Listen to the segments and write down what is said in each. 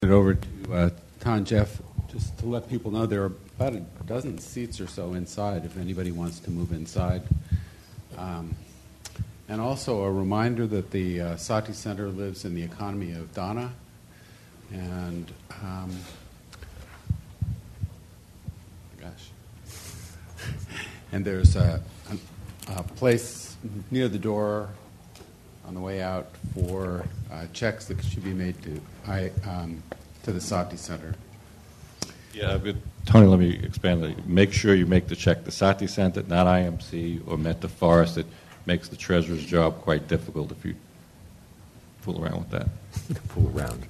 It over to Ton Jeff, just to let people know there are about a dozen seats or so inside if anybody wants to move inside. And also a reminder that the Sati Center lives in the economy of Dana. And, and there's a place near the door on the way out for checks that should be made to the Sati Center. Yeah, but Tony, let me expand. Make sure you make the check to Sati Center, not IMC or Metta Forest. It makes the treasurer's job quite difficult if you fool around with that. Fool around.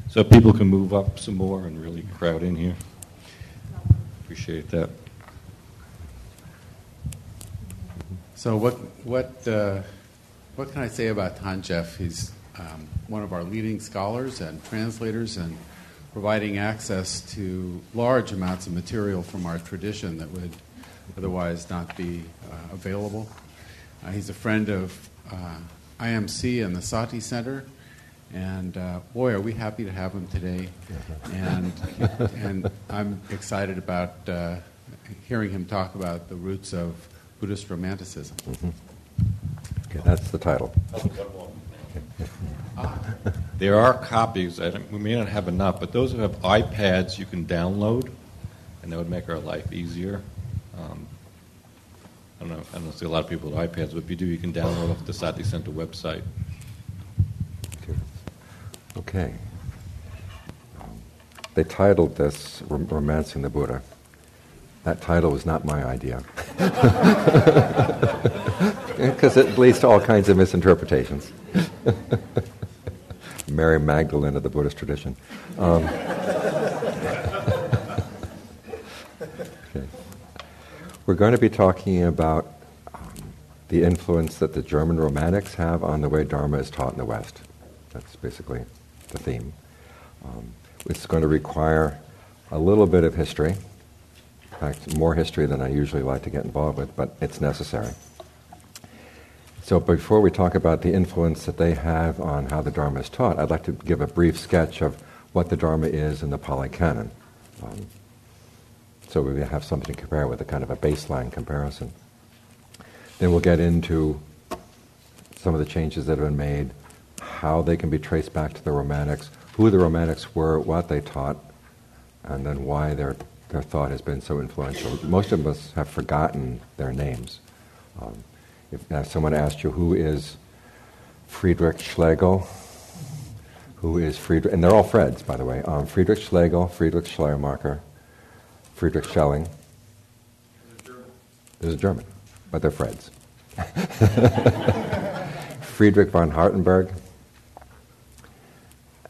So people can move up some more and really crowd in here. Appreciate that. So what can I say about Ton Jeff? He's one of our leading scholars and translators and providing access to large amounts of material from our tradition that would otherwise not be available. He's a friend of IMC and the Sati Center, and boy, are we happy to have him today. And I'm excited about hearing him talk about the roots of Buddhist Romanticism. Mm-hmm. Okay, that's the title. There are copies. We may not have enough, but those who have iPads you can download, and that would make our life easier. I don't see a lot of people with iPads, but if you do, you can download off the Sati Center website. Okay. They titled this Romancing the Buddha. That title was not my idea. Because it leads to all kinds of misinterpretations. Mary Magdalene of the Buddhist tradition. Okay. We're going to be talking about the influence that the German Romantics have on the way Dharma is taught in the West. That's basically the theme. It's going to require a little bit of history. In fact, more history than I usually like to get involved with, but it's necessary. So before we talk about the influence that they have on how the Dharma is taught, I'd like to give a brief sketch of what the Dharma is in the Pali Canon. So we have something to compare with, a kind of a baseline comparison. Then we'll get into some of the changes that have been made, how they can be traced back to the Romantics, who the Romantics were, what they taught, and then why their thought has been so influential. Most of us have forgotten their names. If someone asked you, who is Friedrich Schlegel? Who is Friedrich? And they're all Freds, by the way. Friedrich Schlegel, Friedrich Schleiermacher, Friedrich Schelling. There's a German, but they're Freds. Friedrich von Hartenberg.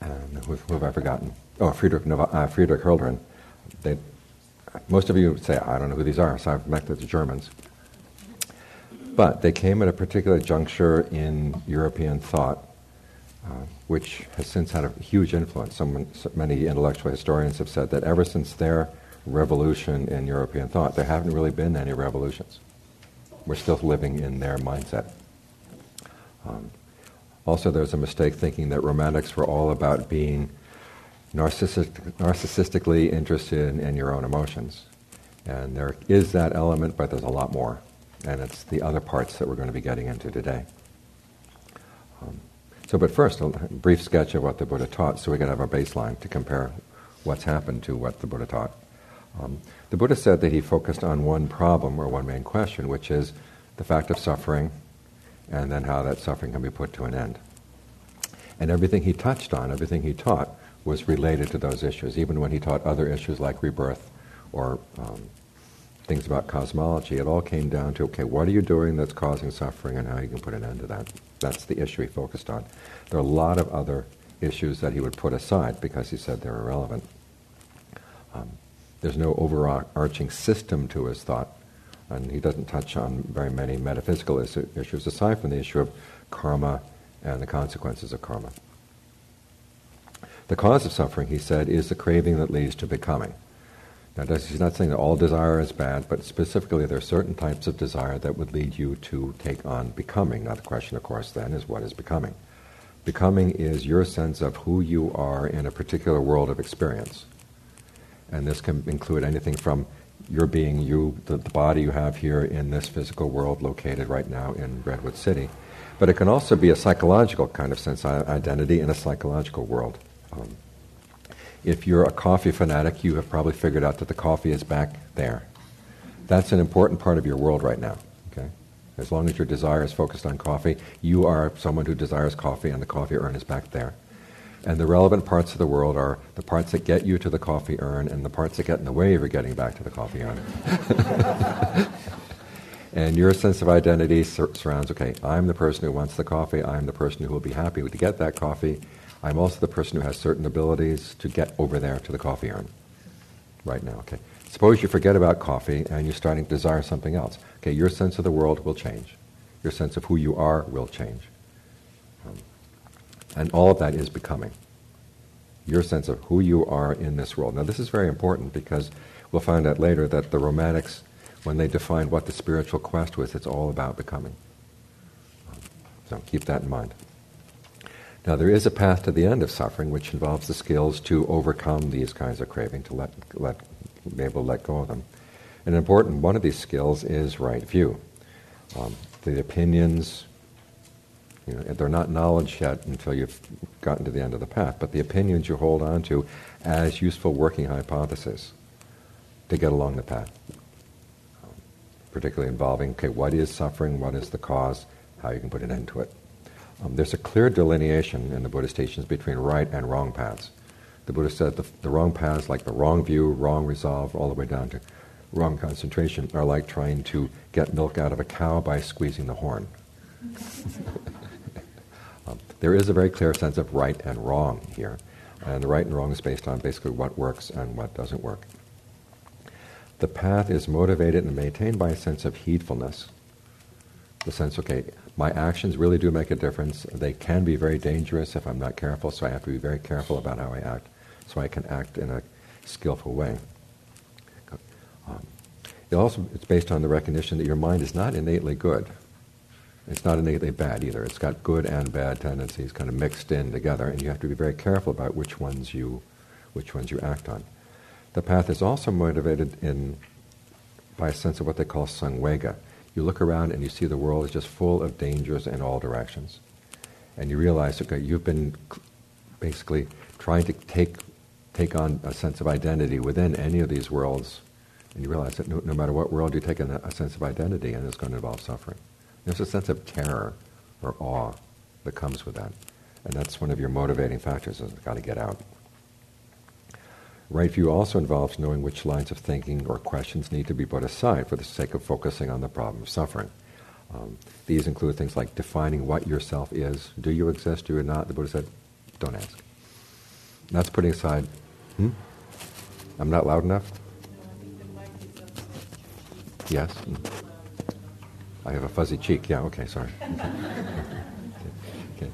And who have I forgotten? Oh, Friedrich Hölderlin. Most of you say, I don't know who these are, so I've met the Germans. But they came at a particular juncture in European thought, which has since had a huge influence. Many intellectual historians have said that ever since their revolution in European thought, there haven't really been any revolutions. We're still living in their mindset. Also, there's a mistake thinking that Romantics were all about being narcissistically interested in your own emotions. And there is that element, but there's a lot more. And it's the other parts that we're going to be getting into today. But first, a brief sketch of what the Buddha taught, so we can have our baseline to compare what's happened to what the Buddha taught. The Buddha said that he focused on one problem, or one main question, which is the fact of suffering, and then how that suffering can be put to an end. And everything he touched on, everything he taught, was related to those issues. Even when he taught other issues like rebirth or things about cosmology, it all came down to, okay, what are you doing that's causing suffering and how you can put an end to that? That's the issue he focused on. There are a lot of other issues that he would put aside because he said they're irrelevant. There's no overarching system to his thought, and he doesn't touch on very many metaphysical issues aside from the issue of karma and the consequences of karma. The cause of suffering, he said, is the craving that leads to becoming. Now, he's not saying that all desire is bad, but specifically there are certain types of desire that would lead you to take on becoming. Now, the question, of course, then is what is becoming? Becoming is your sense of who you are in a particular world of experience. And this can include anything from your being you, the body you have here in this physical world located right now in Redwood City. But it can also be a psychological kind of sense of identity in a psychological world. If you're a coffee fanatic, you have probably figured out that the coffee is back there. That's an important part of your world right now. Okay? As long as your desire is focused on coffee, you are someone who desires coffee, and the coffee urn is back there. And the relevant parts of the world are the parts that get you to the coffee urn and the parts that get in the way of your getting back to the coffee urn. And your sense of identity surrounds, okay, I'm the person who wants the coffee, I'm the person who will be happy to get that coffee, I'm also the person who has certain abilities to get over there to the coffee urn right now. Okay. Suppose you forget about coffee and you're starting to desire something else. Okay, your sense of the world will change. Your sense of who you are will change. And all of that is becoming. Your sense of who you are in this world. Now this is very important because we'll find out later that the Romantics, when they defined what the spiritual quest was, it's all about becoming. So keep that in mind. Now there is a path to the end of suffering which involves the skills to overcome these kinds of craving, to be able to let go of them. An important one of these skills is right view. The opinions, they're not knowledge yet until you've gotten to the end of the path, but the opinions you hold on to as useful working hypotheses to get along the path. Particularly involving, okay, what is suffering, what is the cause, how you can put an end to it. There's a clear delineation in the Buddhist teachings between right and wrong paths. The Buddha said the wrong paths, like the wrong view, wrong resolve, all the way down to wrong concentration, are like trying to get milk out of a cow by squeezing the horn. There is a very clear sense of right and wrong here. And the right and wrong is based on basically what works and what doesn't work. The path is motivated and maintained by a sense of heedfulness. The sense, okay, my actions really do make a difference. They can be very dangerous if I'm not careful, so I have to be very careful about how I act, so I can act in a skillful way. It's based on the recognition that your mind is not innately good. It's not innately bad either. It's got good and bad tendencies kind of mixed in together, and you have to be very careful about which ones you act on. The path is also motivated by a sense of what they call samvega. You look around and you see the world is just full of dangers in all directions. And you realize, okay, you've been basically trying to take on a sense of identity within any of these worlds, and you realize that no matter what world you take in a sense of identity, and it's going to involve suffering. There's a sense of terror or awe that comes with that. And that's one of your motivating factors, is got to get out. Right view also involves knowing which lines of thinking or questions need to be put aside for the sake of focusing on the problem of suffering. These include things like defining what yourself is. Do you exist? Do you not? The Buddha said, don't ask. That's putting aside, I'm not loud enough? Yes? I have a fuzzy cheek. Yeah, okay, sorry. Okay.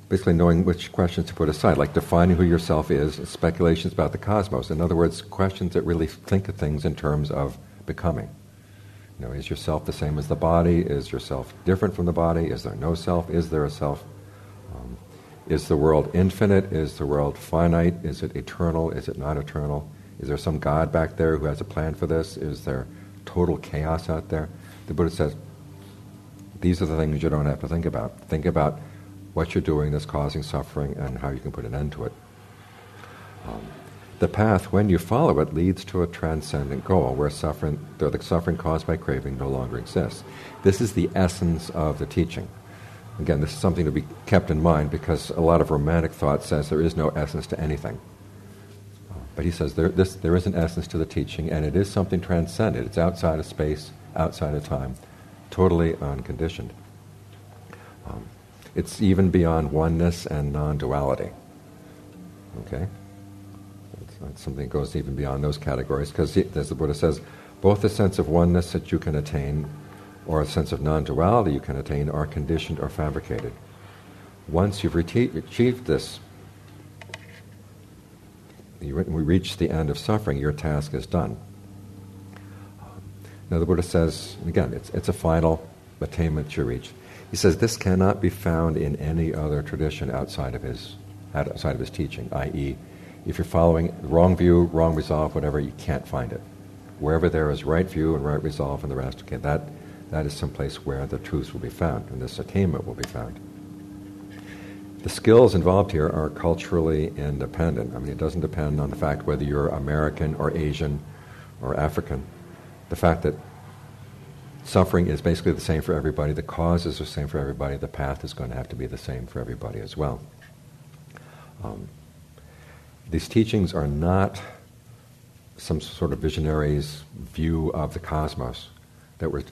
Basically knowing which questions to put aside, like defining who yourself is, speculations about the cosmos. In other words, questions that really think of things in terms of becoming. Is yourself the same as the body? Is yourself different from the body? Is there no self? Is there a self? Is the world infinite? Is the world finite? Is it eternal? Is it not eternal? Is there some God back there who has a plan for this? Is there total chaos out there? The Buddha says, these are the things you don't have to think about. Think about what you're doing that's causing suffering and how you can put an end to it. The path, when you follow it, leads to a transcendent goal where the suffering caused by craving no longer exists. This is the essence of the teaching. Again, this is something to be kept in mind because a lot of romantic thought says there is no essence to anything. But he says there is an essence to the teaching, and it is something transcendent. It's outside of space, outside of time, totally unconditioned. It's even beyond oneness and non-duality. Okay? It's something that goes even beyond those categories, because as the Buddha says, both the sense of oneness that you can attain or a sense of non-duality you can attain are conditioned or fabricated. Once you've achieved this when we reach the end of suffering, your task is done. Now the Buddha says, again, it's a final attainment you reach. He says this cannot be found in any other tradition outside of his teaching, i.e., if you're following the wrong view, wrong resolve, whatever, you can't find it. Wherever there is right view and right resolve and the rest, okay, that is someplace where the truth will be found, and this attainment will be found. The skills involved here are culturally independent. I mean, it doesn't depend on the fact whether you're American or Asian or African. The fact that suffering is basically the same for everybody, the cause is the same for everybody, the path is going to have to be the same for everybody as well. These teachings are not some sort of visionary's view of the cosmos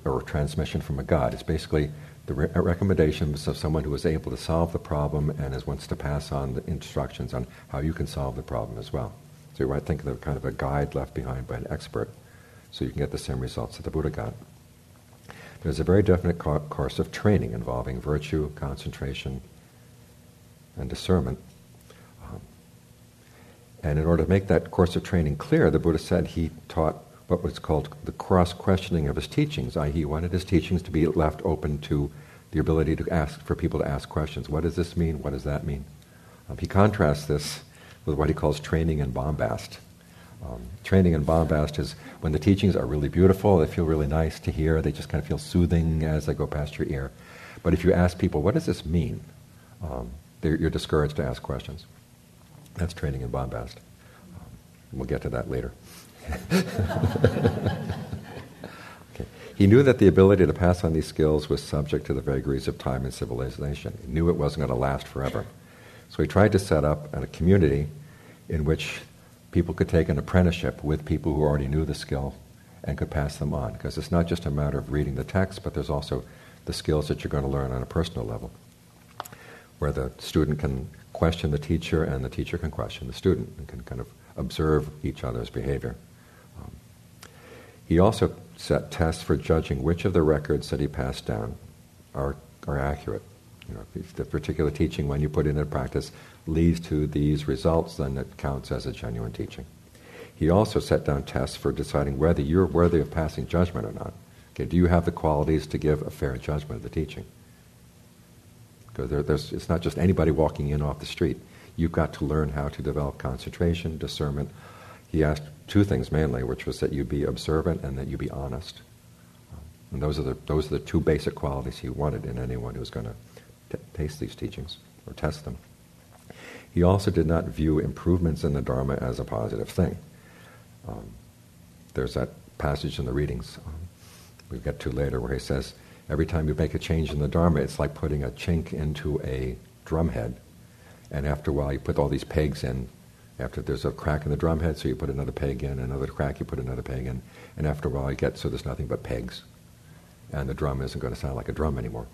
or transmission from a god. It's basically the recommendations of someone who is able to solve the problem and wants to pass on the instructions on how you can solve the problem as well. So you might think of it kind of a guide left behind by an expert, so you can get the same results that the Buddha got. There's a very definite course of training involving virtue, concentration, and discernment. And in order to make that course of training clear, the Buddha said he taught what was called the cross-questioning of his teachings, i.e. he wanted his teachings to be left open to the ability to ask, for people to ask questions. What does this mean? What does that mean? He contrasts this with what he calls training in bombast. Training in bombast is when the teachings are really beautiful, they feel really nice to hear, they just kind of feel soothing as they go past your ear. But if you ask people, what does this mean? You're discouraged to ask questions. That's training in bombast. We'll get to that later. Okay. He knew that the ability to pass on these skills was subject to the vagaries of time and civilization. He knew it wasn't going to last forever. So he tried to set up a community in which people could take an apprenticeship with people who already knew the skill and could pass them on. Because it's not just a matter of reading the text, but there's also the skills that you're going to learn on a personal level, where the student can question the teacher and the teacher can question the student and can kind of observe each other's behavior. He also set tests for judging which of the records that he passed down are accurate. You know, if the particular teaching, when you put it into practice, leads to these results, then it counts as a genuine teaching. He also set down tests for deciding whether you're worthy of passing judgment or not. Okay, do you have the qualities to give a fair judgment of the teaching? Because it's not just anybody walking in off the street. You've got to learn how to develop concentration, discernment. He asked two things mainly, which was that you be observant and that you be honest. And those are the two basic qualities he wanted in anyone who's going to taste these teachings or test them. He also did not view improvements in the Dharma as a positive thing. There's that passage in the readings we'll get to later where he says, every time you make a change in the Dharma, it's like putting a chink into a drumhead. And after a while, you put all these pegs in. After there's a crack in the drumhead, so you put another peg in, another crack, you put another peg in. And after a while, you get so there's nothing but pegs. And the drum isn't going to sound like a drum anymore.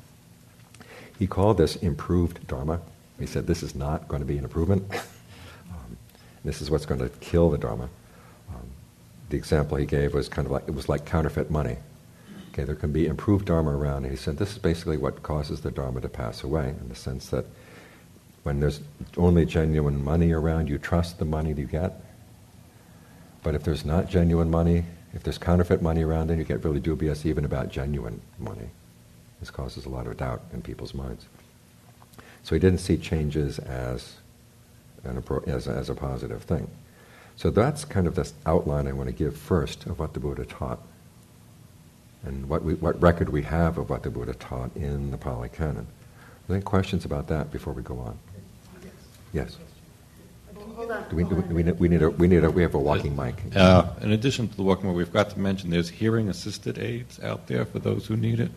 He called this improved Dharma. He said, this is not going to be an improvement. This is what's going to kill the Dharma. The example he gave was kind of like, it was like counterfeit money. Okay, there can be improved Dharma around. And he said, this is basically what causes the Dharma to pass away, in the sense that when there's only genuine money around, you trust the money you get. But if there's not genuine money, if there's counterfeit money around, then you get really dubious even about genuine money. This causes a lot of doubt in people's minds. So he didn't see changes as a positive thing. So that's kind of this outline I want to give first of what the Buddha taught, and what record we have of what the Buddha taught in the Pali Canon. Are there any questions about that before we go on? Yes. Hold on. We have a walking mic. In addition to the walking mic, we've got to mention there's hearing assisted aids out there for those who need it.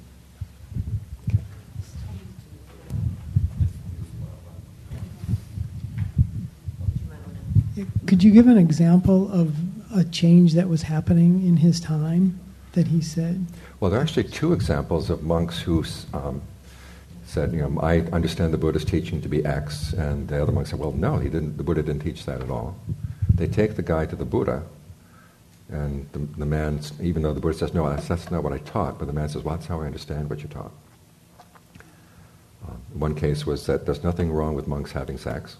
Could you give an example of a change that was happening in his time that he said? Well, there are actually two examples of monks who said, I understand the Buddha's teaching to be X, and the other monk said, well, no, the Buddha didn't teach that at all. They take the guy to the Buddha, and the man, even though the Buddha says, no, that's not what I taught, but the man says, well, that's how I understand what you taught. One case was that there's nothing wrong with monks having sex.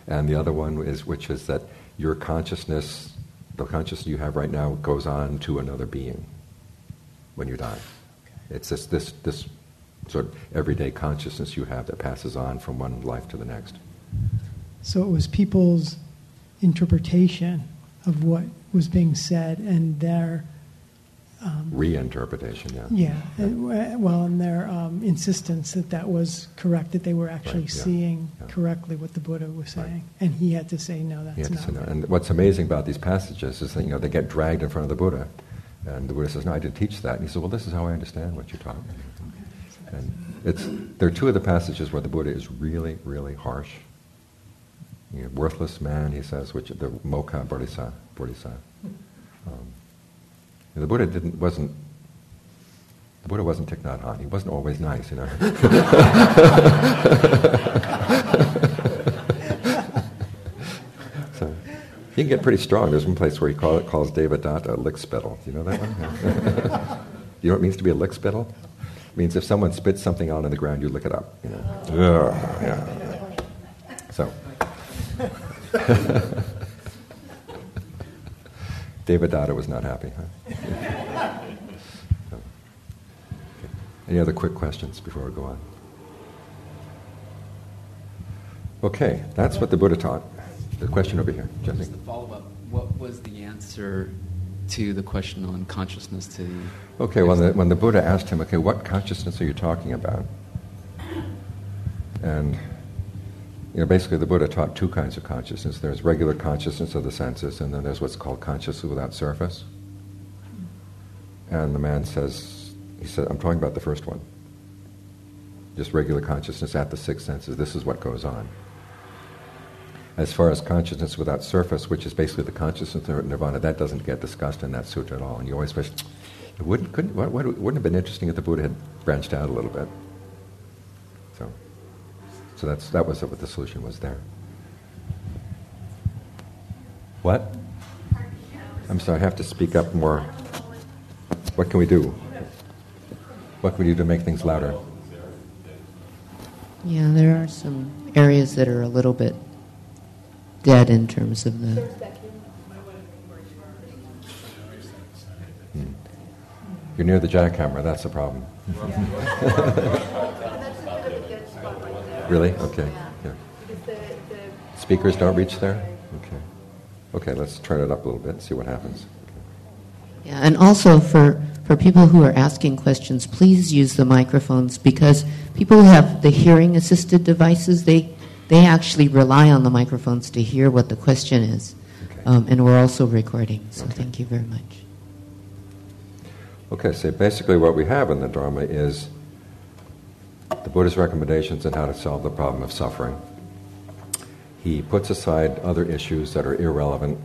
And the other one is, which is that your consciousness, the consciousness you have right now, goes on to another being when you die. It's this sort of everyday consciousness you have that passes on from one life to the next. So it was people's interpretation of what was being said and their reinterpretation, yeah. Yeah, and their insistence that was correct, that they were actually seeing correctly what the Buddha was saying, and he had to say, no, that's not right. And what's amazing about these passages is that they get dragged in front of the Buddha, and the Buddha says, no, I didn't teach that. And he says, well, this is how I understand what you taught me. And there are two of the passages where the Buddha is really, really harsh. Worthless man, he says, which the Mokkha Bodhisattva. The Buddha wasn't Thich Nhat Hanh. He wasn't always nice, So he can get pretty strong. There's one place where he calls Devadatta a lick spittle. Do you know that one? You know what it means to be a lick spittle? It means if someone spits something out on the ground, you lick it up. So. Devadatta was not happy, huh? So, okay. Any other quick questions before we go on? Okay, that's what the Buddha taught. The question over here, Jesse. Just to follow up, what was the answer to the question on consciousness to the... Okay, when the Buddha asked him, okay, what consciousness are you talking about? And basically the Buddha taught two kinds of consciousness. There's regular consciousness of the senses, and then there's what's called consciousness without surface. And the man says, I'm talking about the first one. Just regular consciousness at the six senses. This is what goes on. As far as consciousness without surface, which is basically the consciousness of nirvana, that doesn't get discussed in that sutta at all. And you always wish, wouldn't have been interesting if the Buddha had branched out a little bit. So that was what the solution was there. What? I'm sorry, I have to speak up more. What can we do? What can we do to make things louder? Yeah, there are some areas that are a little bit dead in terms of the... You're near the jackhammer, that's the problem. Really? Okay. Yeah. Speakers don't reach there? Okay. Okay, let's turn it up a little bit and see what happens. Okay. Yeah, and also for people who are asking questions, please use the microphones, because people who have the hearing-assisted devices, they actually rely on the microphones to hear what the question is. Okay. And we're also recording, so thank you very much. Okay, so basically what we have in the Dharma is the Buddha's recommendations on how to solve the problem of suffering. He puts aside other issues that are irrelevant,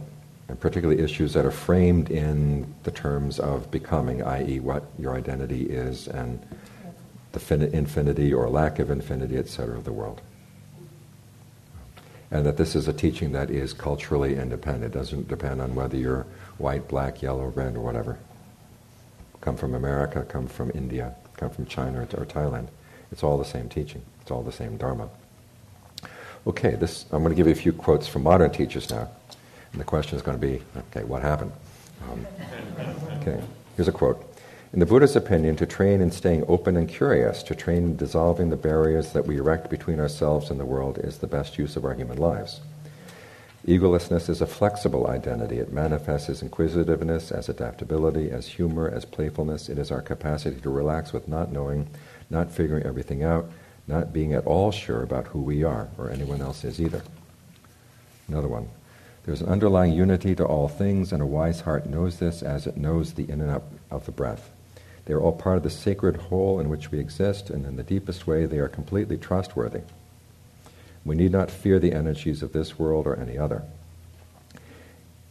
and particularly issues that are framed in the terms of becoming, i.e. what your identity is and the infinity or lack of infinity, etc. of the world. And that this is a teaching that is culturally independent. It doesn't depend on whether you're white, black, yellow, red, or whatever. Come from America, come from India, come from China or Thailand. It's all the same teaching. It's all the same Dharma. Okay, I'm going to give you a few quotes from modern teachers now. And the question is going to be, okay, what happened? Okay, here's a quote. In the Buddha's opinion, to train in staying open and curious, to train in dissolving the barriers that we erect between ourselves and the world is the best use of our human lives. Egolessness is a flexible identity. It manifests as inquisitiveness, as adaptability, as humor, as playfulness. It is our capacity to relax with not knowing, not figuring everything out, not being at all sure about who we are, or anyone else is either. Another one. There's an underlying unity to all things, and a wise heart knows this as it knows the in and out of the breath. They are all part of the sacred whole in which we exist, and in the deepest way they are completely trustworthy. We need not fear the energies of this world or any other.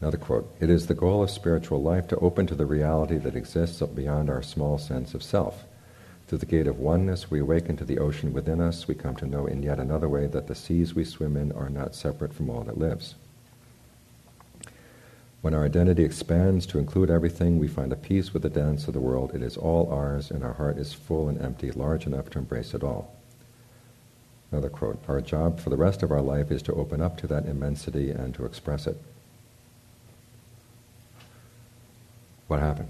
Another quote. It is the goal of spiritual life to open to the reality that exists beyond our small sense of self. Through the gate of oneness, we awaken to the ocean within us. We come to know in yet another way that the seas we swim in are not separate from all that lives. When our identity expands to include everything, we find a peace with the dance of the world. It is all ours, and our heart is full and empty, large enough to embrace it all. Another quote, our job for the rest of our life is to open up to that immensity and to express it. What happened?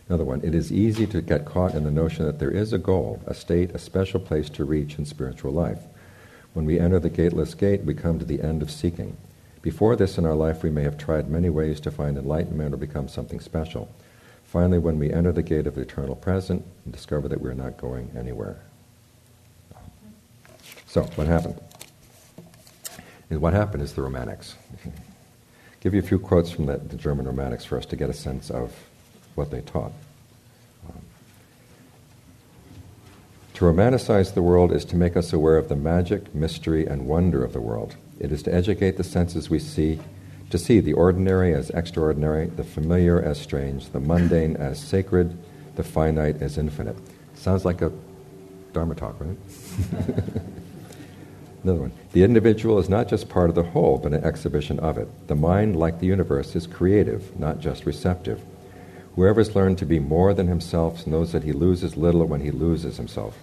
Another one, it is easy to get caught in the notion that there is a goal, a state, a special place to reach in spiritual life. When we enter the gateless gate, we come to the end of seeking. Before this in our life, we may have tried many ways to find enlightenment or become something special. Finally, when we enter the gate of the eternal present, we discover that we're not going anywhere. So, what happened? And what happened is the Romantics. Give you a few quotes from the German Romantics for us to get a sense of what they taught. To romanticize the world is to make us aware of the magic, mystery, and wonder of the world. It is to educate the senses we see, to see the ordinary as extraordinary, the familiar as strange, the mundane as sacred, the finite as infinite. Sounds like a Dharma talk, right? Another one. The individual is not just part of the whole, but an exhibition of it. The mind, like the universe, is creative, not just receptive. Whoever has learned to be more than himself knows that he loses little when he loses himself.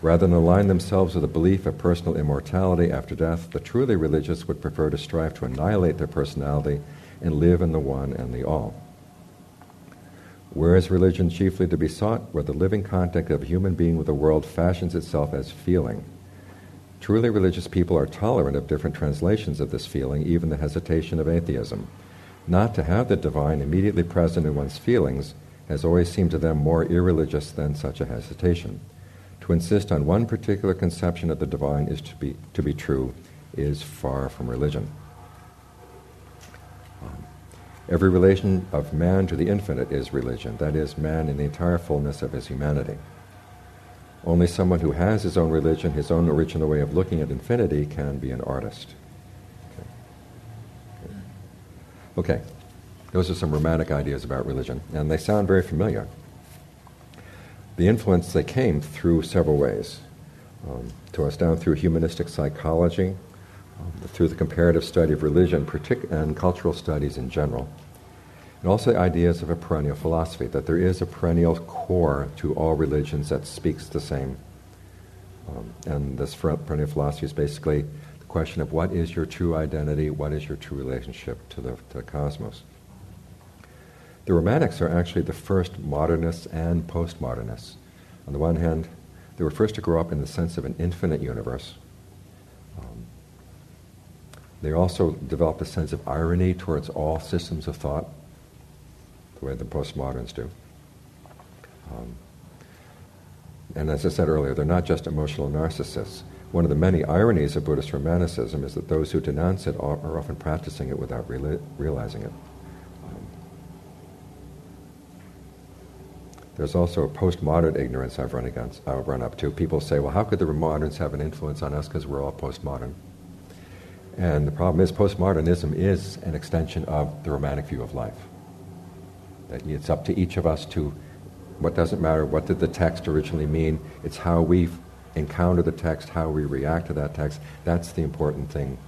Rather than align themselves with a belief of personal immortality after death, the truly religious would prefer to strive to annihilate their personality and live in the one and the all. Where is religion chiefly to be sought? Where the living contact of a human being with the world fashions itself as feeling. Truly religious people are tolerant of different translations of this feeling, even the hesitation of atheism. Not to have the divine immediately present in one's feelings has always seemed to them more irreligious than such a hesitation. To insist on one particular conception of the divine is to be true is far from religion. Every relation of man to the infinite is religion, that is, man in the entire fullness of his humanity. Only someone who has his own religion, his own original way of looking at infinity, can be an artist. Okay, those are some romantic ideas about religion, and they sound very familiar. The influence, they came through several ways. To us down through humanistic psychology, through the comparative study of religion and cultural studies in general, and also ideas of a perennial philosophy, that there is a perennial core to all religions that speaks the same. And this perennial philosophy is basically the question of what is your true identity, what is your true relationship to the cosmos. The Romantics are actually the first modernists and postmodernists. On the one hand, they were first to grow up in the sense of an infinite universe. They also developed a sense of irony towards all systems of thought, the way the postmoderns do. And as I said earlier, they're not just emotional narcissists. One of the many ironies of Buddhist Romanticism is that those who denounce it are often practicing it without realizing it. There's also a postmodern ignorance I've run up to. People say, well, how could the moderns have an influence on us because we're all postmodern? And the problem is postmodernism is an extension of the Romantic view of life. That it's up to each of us to, what doesn't matter, what did the text originally mean? It's how we encounter the text, how we react to that text. That's the important thing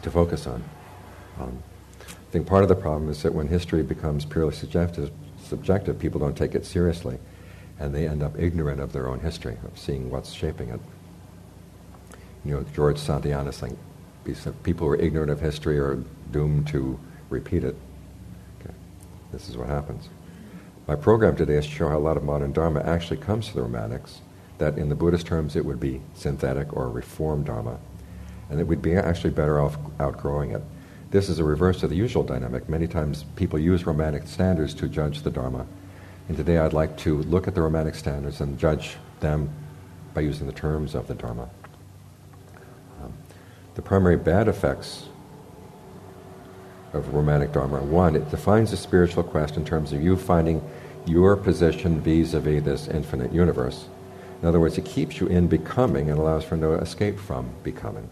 to focus on. I think part of the problem is that when history becomes purely subjective, people don't take it seriously, and they end up ignorant of their own history, of seeing what's shaping it. You know, George Santayana saying, people who are ignorant of history are doomed to repeat it. Okay. This is what happens. My program today is to show how a lot of modern Dharma actually comes to the Romantics, that in the Buddhist terms it would be synthetic or reformed Dharma, and that we'd be actually better off outgrowing it. This is a reverse of the usual dynamic. Many times people use Romantic standards to judge the Dharma. And today I'd like to look at the Romantic standards and judge them by using the terms of the Dharma. The primary bad effects of Romantic Dharma. One, it defines the spiritual quest in terms of you finding your position vis-a-vis this infinite universe. In other words, it keeps you in becoming and allows for no escape from becoming.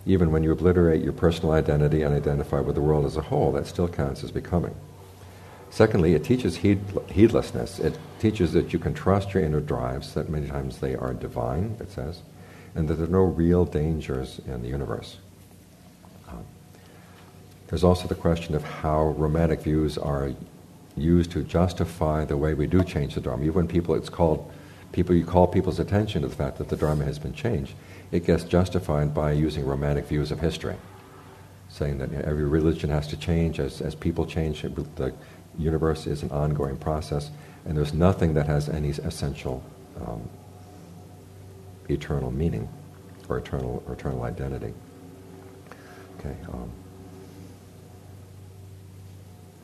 Even when you obliterate your personal identity and identify with the world as a whole, that still counts as becoming. Secondly, it teaches heedlessness. It teaches that you can trust your inner drives, that many times they are divine, it says, and that there are no real dangers in the universe. There's also the question of how Romantic views are used to justify the way we do change the Dharma. Even when you call people's attention to the fact that the Dharma has been changed, it gets justified by using romantic views of history, saying that every religion has to change as people change. The universe is an ongoing process, and there's nothing that has any essential eternal meaning or eternal identity. Okay.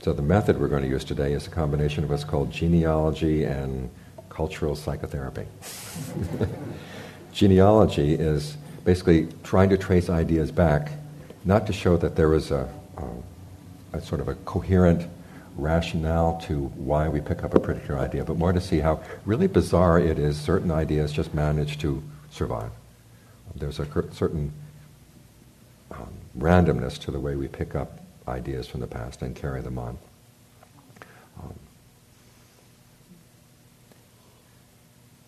So the method we're going to use today is a combination of what's called genealogy and cultural psychotherapy. Genealogy is basically trying to trace ideas back, not to show that there is a sort of a coherent rationale to why we pick up a particular idea, but more to see how really bizarre it is certain ideas just manage to survive. There's a certain randomness to the way we pick up ideas from the past and carry them on.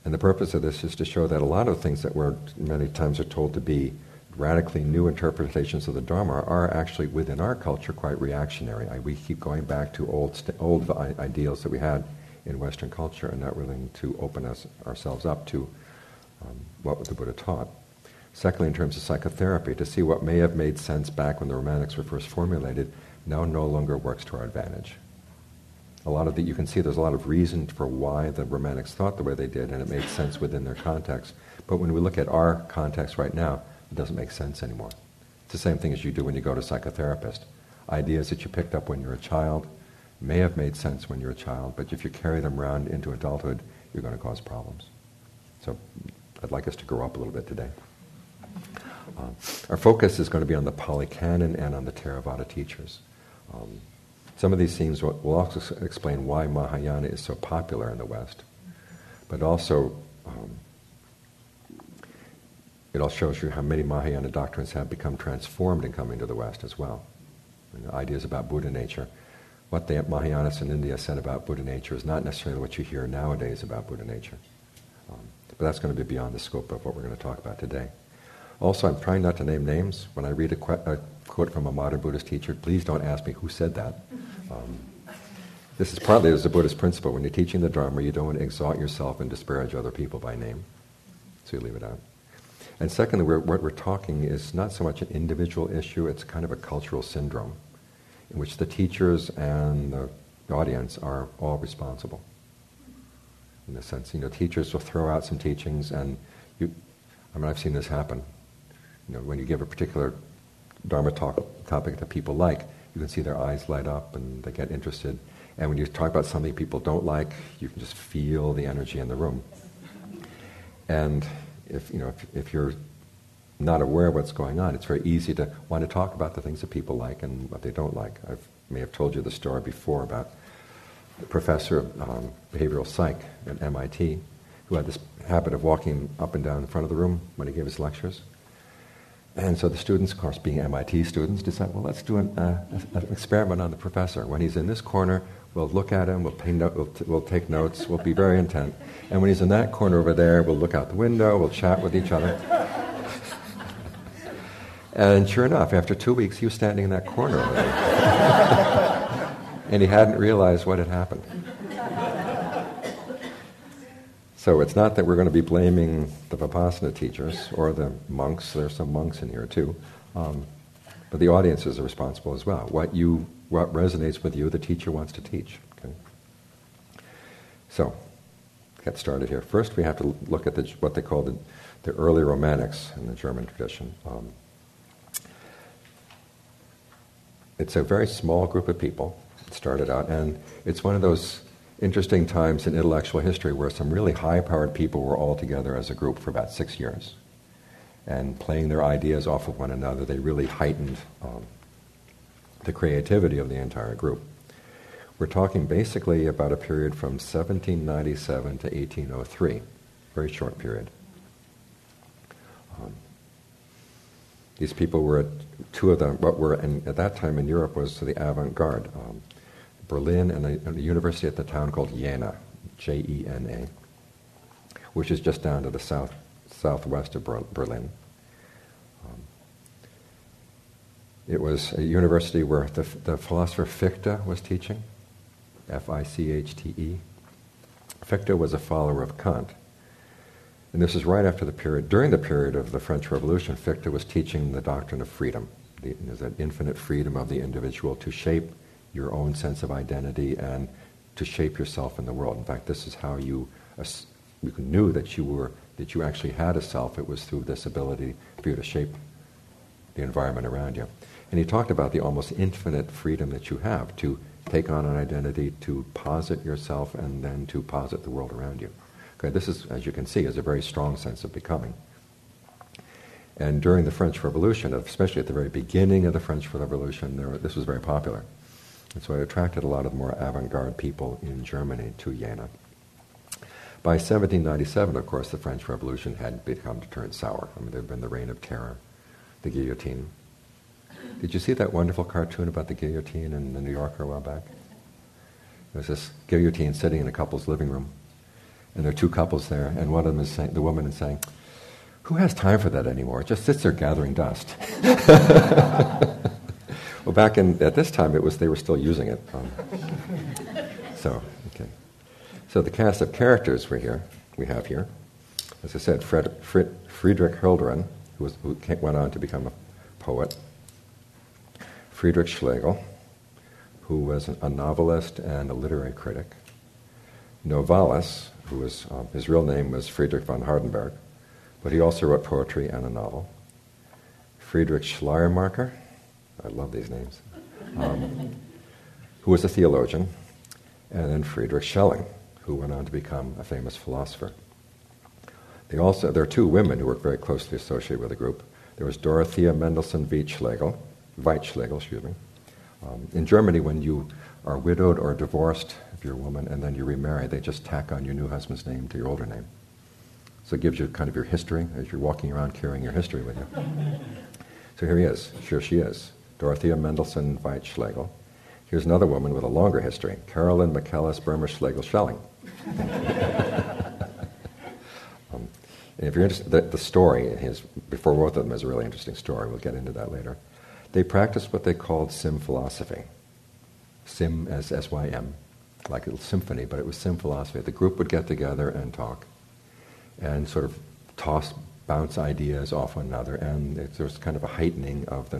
And the purpose of this is to show that a lot of things that we're many times are told to be radically new interpretations of the Dharma are actually within our culture quite reactionary. We keep going back to old ideals that we had in Western culture and not willing to open ourselves up to what the Buddha taught. Secondly, in terms of psychotherapy, to see what may have made sense back when the Romantics were first formulated now no longer works to our advantage. You can see there's a lot of reason for why the Romantics thought the way they did, and it made sense within their context. But when we look at our context right now, it doesn't make sense anymore. It's the same thing as you do when you go to a psychotherapist. Ideas that you picked up when you're a child may have made sense when you're a child, but if you carry them around into adulthood, you're going to cause problems. So I'd like us to grow up a little bit today. Our focus is going to be on the Pali Canon and on the Theravada teachers. Some of these themes will also explain why Mahayana is so popular in the West, but also it all shows you how many Mahayana doctrines have become transformed in coming to the West as well. And the ideas about Buddha nature. What the Mahayanists in India said about Buddha nature is not necessarily what you hear nowadays about Buddha nature. But that's going to be beyond the scope of what we're going to talk about today. Also, I'm trying not to name names. When I read a quote from a modern Buddhist teacher, please don't ask me who said that. This is partly as a Buddhist principle. When you're teaching the Dharma, you don't want to exalt yourself and disparage other people by name. So you leave it out. And secondly, what we're talking is not so much an individual issue, it's kind of a cultural syndrome in which the teachers and the audience are all responsible. In the sense, teachers will throw out some teachings and I've seen this happen. When you give a particular Dharma topic that people like, you can see their eyes light up and they get interested. And when you talk about something people don't like, you can just feel the energy in the room. And if you're not aware of what's going on, it's very easy to want to talk about the things that people like and what they don't like. I may have told you the story before about the professor of behavioral psych at MIT who had this habit of walking up and down in front of the room when he gave his lectures. And so the students, of course, being MIT students, decided, well, let's do an experiment on the professor. When he's in this corner, we'll look at him, we'll take notes, we'll be very intent. And when he's in that corner over there, we'll look out the window, we'll chat with each other. And sure enough, after 2 weeks, he was standing in that corner over there. And he hadn't realized what had happened. So it's not that we're going to be blaming the Vipassana teachers or the monks. There are some monks in here too. But the audiences are responsible as well. What resonates with you, the teacher wants to teach. Okay? So, get started here. First we have to look at what they call the early Romantics in the German tradition. It's a very small group of people. It started out, and it's one of those interesting times in intellectual history where some really high-powered people were all together as a group for about 6 years. And playing their ideas off of one another, they really heightened the creativity of the entire group. We're talking basically about a period from 1797 to 1803, very short period. These people were two of them, what were at that time in Europe was the avant-garde. Berlin and a university at the town called Jena, Jena, which is just down to the southwest of Berlin. It was a university where the philosopher Fichte was teaching, Fichte. Fichte was a follower of Kant. And this is right after during the period of the French Revolution, Fichte was teaching the doctrine of freedom. There's that infinite freedom of the individual to shape your own sense of identity and to shape yourself in the world. In fact, this is how you knew that you actually had a self. It was through this ability for you to shape the environment around you. And he talked about the almost infinite freedom that you have to take on an identity, to posit yourself, and then to posit the world around you. Okay, this is, as you can see, is a very strong sense of becoming. And during the French Revolution, especially at the very beginning of the French Revolution, this was very popular. And so it attracted a lot of more avant-garde people in Germany to Jena. By 1797, of course, the French Revolution had become to turn sour. I mean, there had been the Reign of Terror, the guillotine. Did you see that wonderful cartoon about the guillotine in the New Yorker a while back? There was this guillotine sitting in a couple's living room, and there are two couples there, and one of them is saying, the woman is saying, "Who has time for that anymore? It just sits there gathering dust." Well, at this time, they were still using it. So the cast of characters we have here. As I said, Friedrich Hölderlin, who went on to become a poet. Friedrich Schlegel, who was a novelist and a literary critic. Novalis, his real name was Friedrich von Hardenberg, but he also wrote poetry and a novel. Friedrich Schleiermacher, I love these names, who was a theologian, and then Friedrich Schelling, who went on to become a famous philosopher. There are two women who were very closely associated with the group. There was Dorothea Mendelssohn Weitschlegel. In Germany, when you are widowed or divorced, if you're a woman, and then you remarry, they just tack on your new husband's name to your older name. So it gives you kind of your history, as you're walking around carrying your history with you. So here she is, Dorothea Mendelssohn Weitschlegel. Here's another woman with a longer history, Carolyn Michaelis Burmer-Schlegel Schelling. And if you're interested, the story before both of them is a really interesting story. We'll get into that later. They practiced what they called Sim philosophy. Sim as S-Y-M, like a symphony, but it was Sim philosophy. The group would get together and talk and sort of bounce ideas off one another, and there was kind of a heightening of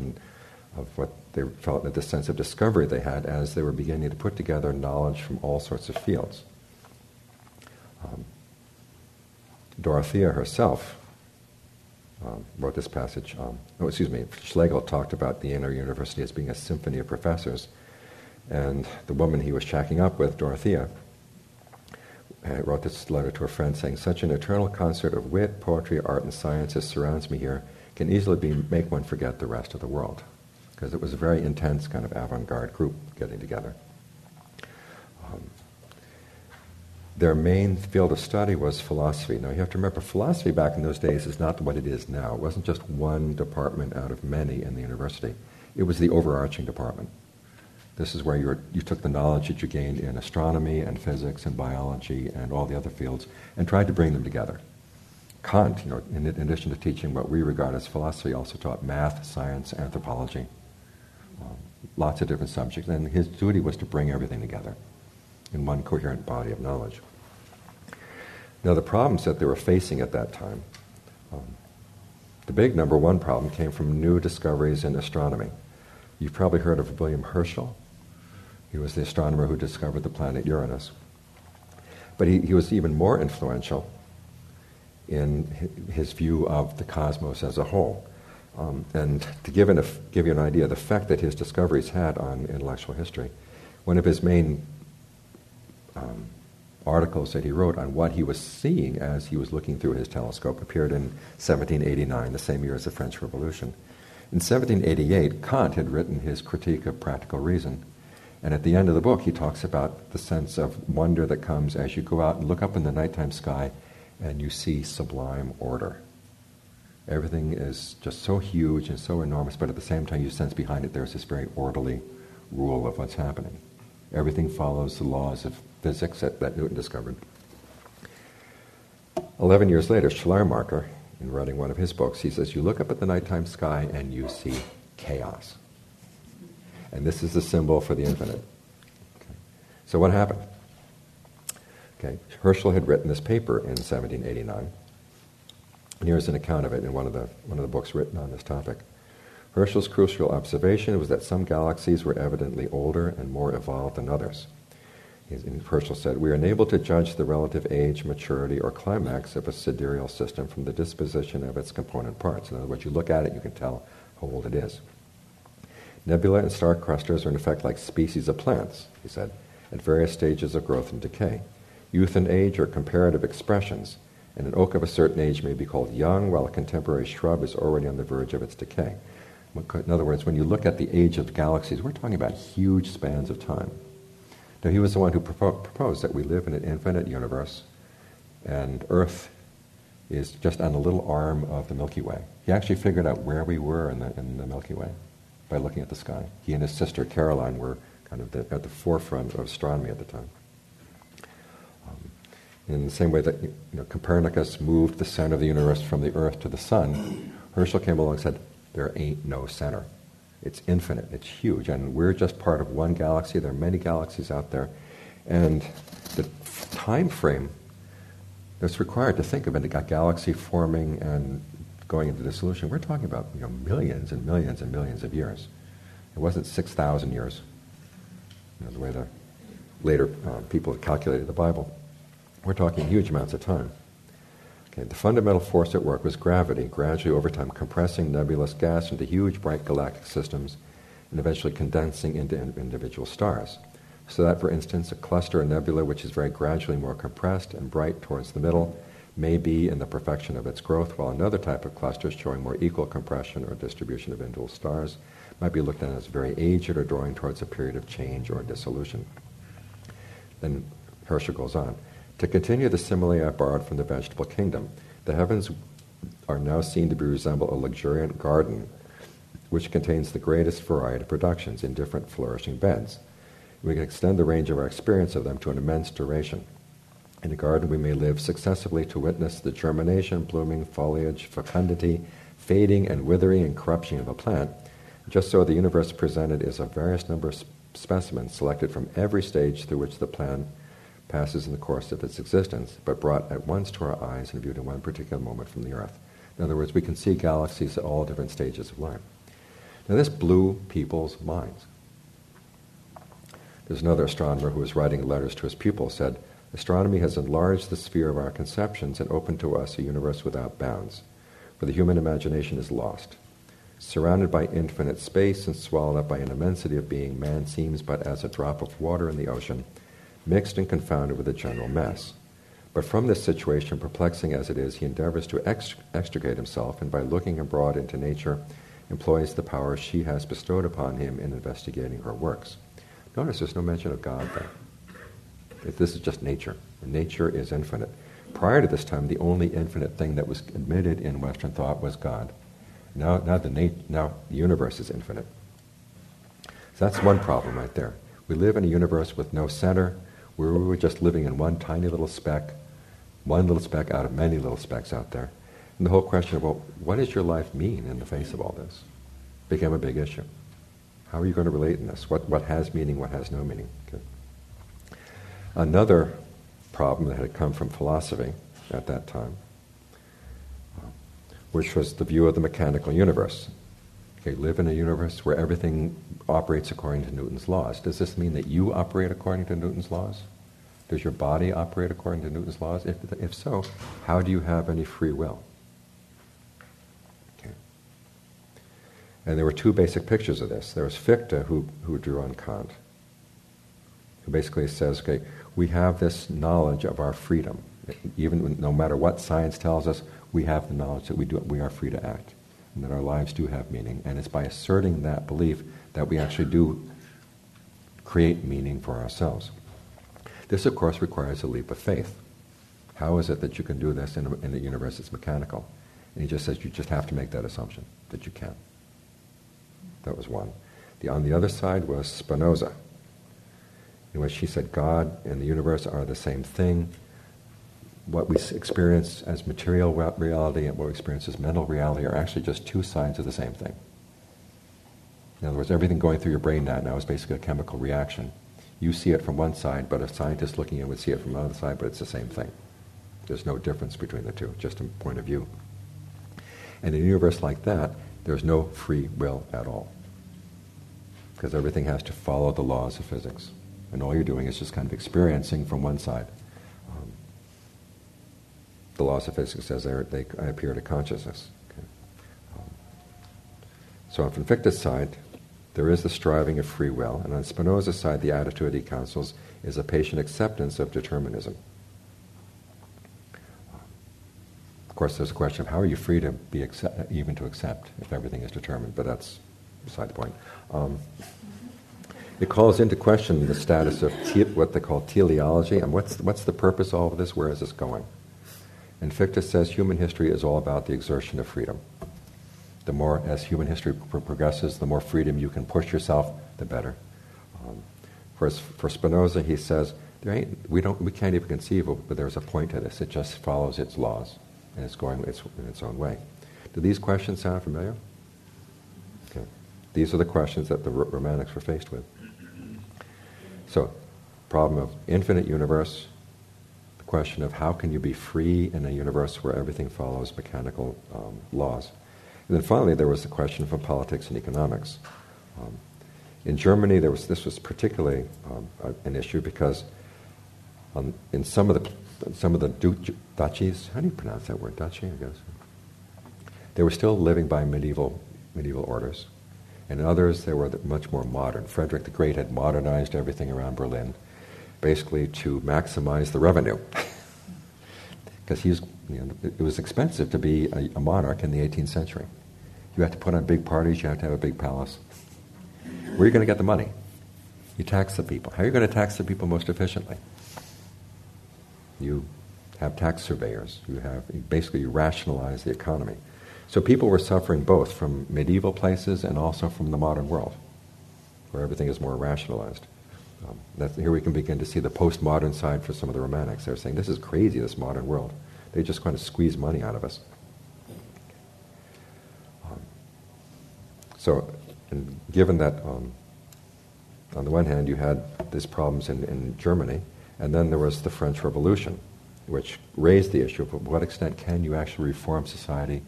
what they felt, the sense of discovery they had as they were beginning to put together knowledge from all sorts of fields. Dorothea herself wrote this passage. Schlegel talked about the inner university as being a symphony of professors, and the woman he was shacking up with, Dorothea, wrote this letter to a friend saying, "Such an eternal concert of wit, poetry, art, and sciences surrounds me here, can easily make one forget the rest of the world." Because it was a very intense kind of avant-garde group getting together. Their main field of study was philosophy. Now you have to remember, philosophy back in those days is not what it is now. It wasn't just one department out of many in the university. It was the overarching department. This is where you took the knowledge that you gained in astronomy and physics and biology and all the other fields and tried to bring them together. Kant, in addition to teaching what we regard as philosophy, also taught math, science, anthropology, lots of different subjects, and his duty was to bring everything together in one coherent body of knowledge. Now the problems that they were facing at that time, the big number one problem came from new discoveries in astronomy. You've probably heard of William Herschel. He was the astronomer who discovered the planet Uranus. But he was even more influential in his view of the cosmos as a whole. And to give you an idea of the effect that his discoveries had on intellectual history, one of his main articles that he wrote on what he was seeing as he was looking through his telescope appeared in 1789, the same year as the French Revolution. In 1788, Kant had written his Critique of Practical Reason, and at the end of the book he talks about the sense of wonder that comes as you go out and look up in the nighttime sky and you see sublime order. Everything is just so huge and so enormous, but at the same time you sense behind it there's this very orderly rule of what's happening. Everything follows the laws of physics that Newton discovered. 11 years later, Schleiermacher, in writing one of his books, he says, you look up at the nighttime sky and you see chaos. And this is the symbol for the infinite. Okay. So what happened? Okay, Herschel had written this paper in 1789, and here's an account of it in one of the books written on this topic. Herschel's crucial observation was that some galaxies were evidently older and more evolved than others. Herschel said, "We are unable to judge the relative age, maturity, or climax of a sidereal system from the disposition of its component parts." In other words, you look at it, you can tell how old it is. "Nebula and star clusters are in effect like species of plants," he said, "at various stages of growth and decay. Youth and age are comparative expressions, and an oak of a certain age may be called young, while a contemporary shrub is already on the verge of its decay." In other words, when you look at the age of galaxies, we're talking about huge spans of time. Now, he was the one who proposed that we live in an infinite universe, and Earth is just on a little arm of the Milky Way. He actually figured out where we were in the Milky Way by looking at the sky. He and his sister Caroline were kind of at the forefront of astronomy at the time. In the same way that Copernicus moved the center of the universe from the Earth to the Sun, Herschel came along and said, there ain't no center. It's infinite, it's huge, and we're just part of one galaxy. There are many galaxies out there. And the time frame that's required to think of a galaxy forming and going into dissolution, we're talking about millions and millions and millions of years. It wasn't 6,000 years, the way the later people had calculated the Bible. We're talking huge amounts of time. Okay, the fundamental force at work was gravity, gradually over time compressing nebulous gas into huge bright galactic systems and eventually condensing into individual stars. So that, for instance, a cluster, a nebula, which is very gradually more compressed and bright towards the middle, may be in the perfection of its growth, while another type of cluster showing more equal compression or distribution of individual stars might be looked at as very aged or drawing towards a period of change or dissolution. Then Herschel goes on. To continue the simile I borrowed from the vegetable kingdom, the heavens are now seen to resemble a luxuriant garden which contains the greatest variety of productions in different flourishing beds. We can extend the range of our experience of them to an immense duration. In a garden we may live successively to witness the germination, blooming, foliage, fecundity, fading and withering and corruption of a plant. Just so the universe presented is a various number of specimens selected from every stage through which the plant passes in the course of its existence, but brought at once to our eyes and viewed in one particular moment from the Earth. In other words, we can see galaxies at all different stages of life. Now this blew people's minds. There's another astronomer who was writing letters to his pupils, said, "Astronomy has enlarged the sphere of our conceptions and opened to us a universe without bounds, for the human imagination is lost. Surrounded by infinite space and swallowed up by an immensity of being, man seems but as a drop of water in the ocean, mixed and confounded with a general mess. But from this situation, perplexing as it is, he endeavors to extricate himself, and by looking abroad into nature, employs the power she has bestowed upon him in investigating her works." Notice there's no mention of God there. This is just nature, and nature is infinite. Prior to this time, the only infinite thing that was admitted in Western thought was God. Now the universe is infinite. So that's one problem right there. We live in a universe with no center, where we were just living in one tiny little speck, one little speck out of many little specks out there. And the whole question of, well, what does your life mean in the face of all this, became a big issue. How are you going to relate in this? What has meaning, what has no meaning? Okay. Another problem that had come from philosophy at that time, which was the view of the mechanical universe. Okay, live in a universe where everything operates according to Newton's laws. Does this mean that you operate according to Newton's laws? Does your body operate according to Newton's laws? If so, how do you have any free will? Okay. And there were two basic pictures of this. There was Fichte, who drew on Kant, who basically says, okay, we have this knowledge of our freedom. Even no matter what science tells us, we have the knowledge that we are free to act, and that our lives do have meaning. And it's by asserting that belief that we actually do create meaning for ourselves. This, of course, requires a leap of faith. How is it that you can do this in a universe that's mechanical? And he just says you just have to make that assumption, that you can. That was one. On the other side was Spinoza, in which he said God and the universe are the same thing. What we experience as material reality and what we experience as mental reality are actually just two sides of the same thing. In other words, everything going through your brain now is basically a chemical reaction. You see it from one side, but a scientist looking in would see it from the other side, but it's the same thing. There's no difference between the two, just a point of view. And in a universe like that, there's no free will at all, because everything has to follow the laws of physics. And all you're doing is just kind of experiencing from one side. The laws of physics as they appear to consciousness. Okay. So from Fichte's side, there is the striving of free will, and on Spinoza's side, the attitude he counsels is a patient acceptance of determinism. Of course, there's a question of how are you free to be even to accept if everything is determined, but that's beside the point. It calls into question the status of what they call teleology, and what's the purpose of all of this? Where is this going? And Fichte says human history is all about the exertion of freedom. The more, as human history progresses, the more freedom you can push yourself, the better. For Spinoza, he says we can't even conceive of, but there's a point to this. It just follows its laws, and it's going in its own way. Do these questions sound familiar? Okay. These are the questions that the Romantics were faced with. So, problem of infinite universe. Question of how can you be free in a universe where everything follows mechanical laws. And then finally there was the question from politics and economics. In Germany this was particularly an issue because in some of the duchies, how do you pronounce that word, duchy, I guess? They were still living by medieval orders. And in others they were much more modern. Frederick the Great had modernized everything around Berlin, basically to maximize the revenue. Because it was expensive to be a monarch in the 18th century. You had to put on big parties, you had to have a big palace. Where are you going to get the money? You tax the people. How are you going to tax the people most efficiently? You have tax surveyors. You rationalize the economy. So people were suffering both from medieval places and also from the modern world, where everything is more rationalized. Here we can begin to see the postmodern side for some of the Romantics. They're saying, this is crazy, this modern world. They just kind of squeeze money out of us. And given that, on the one hand, you had these problems in Germany, and then there was the French Revolution, which raised the issue of what extent can you actually reform society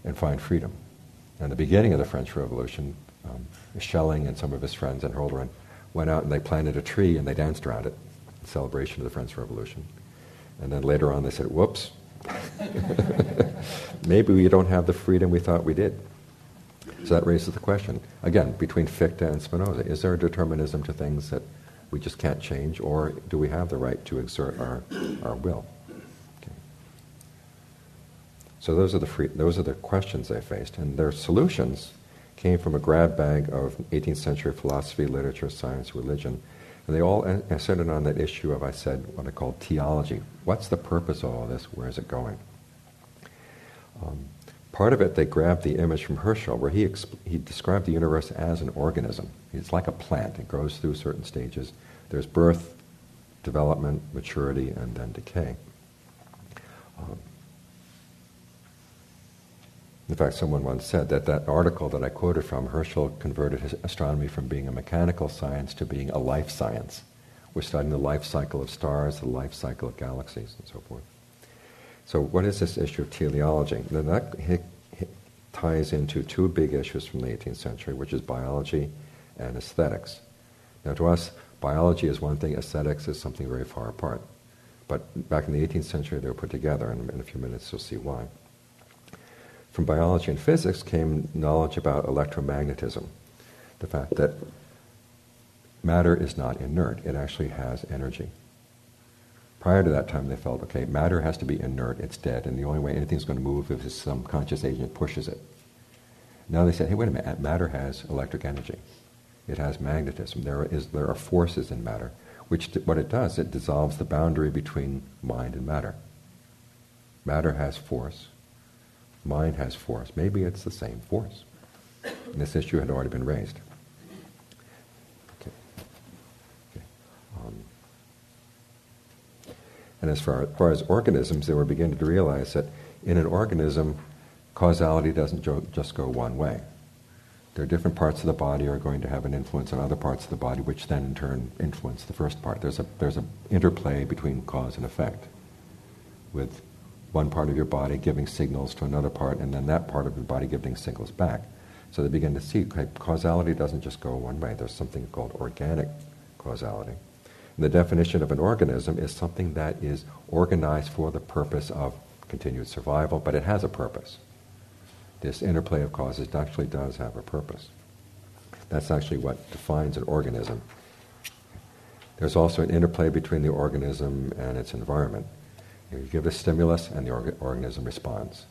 and find freedom. And the beginning of the French Revolution, Schelling and some of his friends and Hölderlin went out and they planted a tree and they danced around it in celebration of the French Revolution. And then later on they said, whoops, maybe we don't have the freedom we thought we did. So that raises the question, again, between Fichte and Spinoza, is there a determinism to things that we just can't change, or do we have the right to exert our will? Okay. So those are the questions they faced, and their solutions came from a grab bag of 18th century philosophy, literature, science, religion, and they all centered on that issue of, I said, what I call theology. What's the purpose of all this? Where is it going? Part of it, they grabbed the image from Herschel, where he described the universe as an organism. It's like a plant. It grows through certain stages. There's birth, development, maturity, and then decay. In fact, someone once said that article that I quoted from, Herschel converted his astronomy from being a mechanical science to being a life science. We're studying the life cycle of stars, the life cycle of galaxies, and so forth. So what is this issue of teleology? Now that ties into two big issues from the 18th century, which is biology and aesthetics. Now to us, biology is one thing, aesthetics is something very far apart. But back in the 18th century they were put together, and in a few minutes you'll see why. From biology and physics came knowledge about electromagnetism, the fact that matter is not inert, it actually has energy. Prior to that time they felt, okay, matter has to be inert, it's dead, and the only way anything's going to move is if some conscious agent pushes it. Now they said, hey, wait a minute, matter has electric energy. It has magnetism. There are forces in matter, which what it does, it dissolves the boundary between mind and matter. Matter has force. Mind has force. Maybe it's the same force. And this issue had already been raised. Okay. And as far as organisms, they were beginning to realize that in an organism, causality doesn't just go one way. There are different parts of the body are going to have an influence on other parts of the body, which then in turn influence the first part. There's a interplay between cause and effect, with one part of your body giving signals to another part, and then that part of your body giving signals back. So they begin to see causality doesn't just go one way. There's something called organic causality. And the definition of an organism is something that is organized for the purpose of continued survival, but it has a purpose. This interplay of causes actually does have a purpose. That's actually what defines an organism. There's also an interplay between the organism and its environment. You give a stimulus and the organism responds.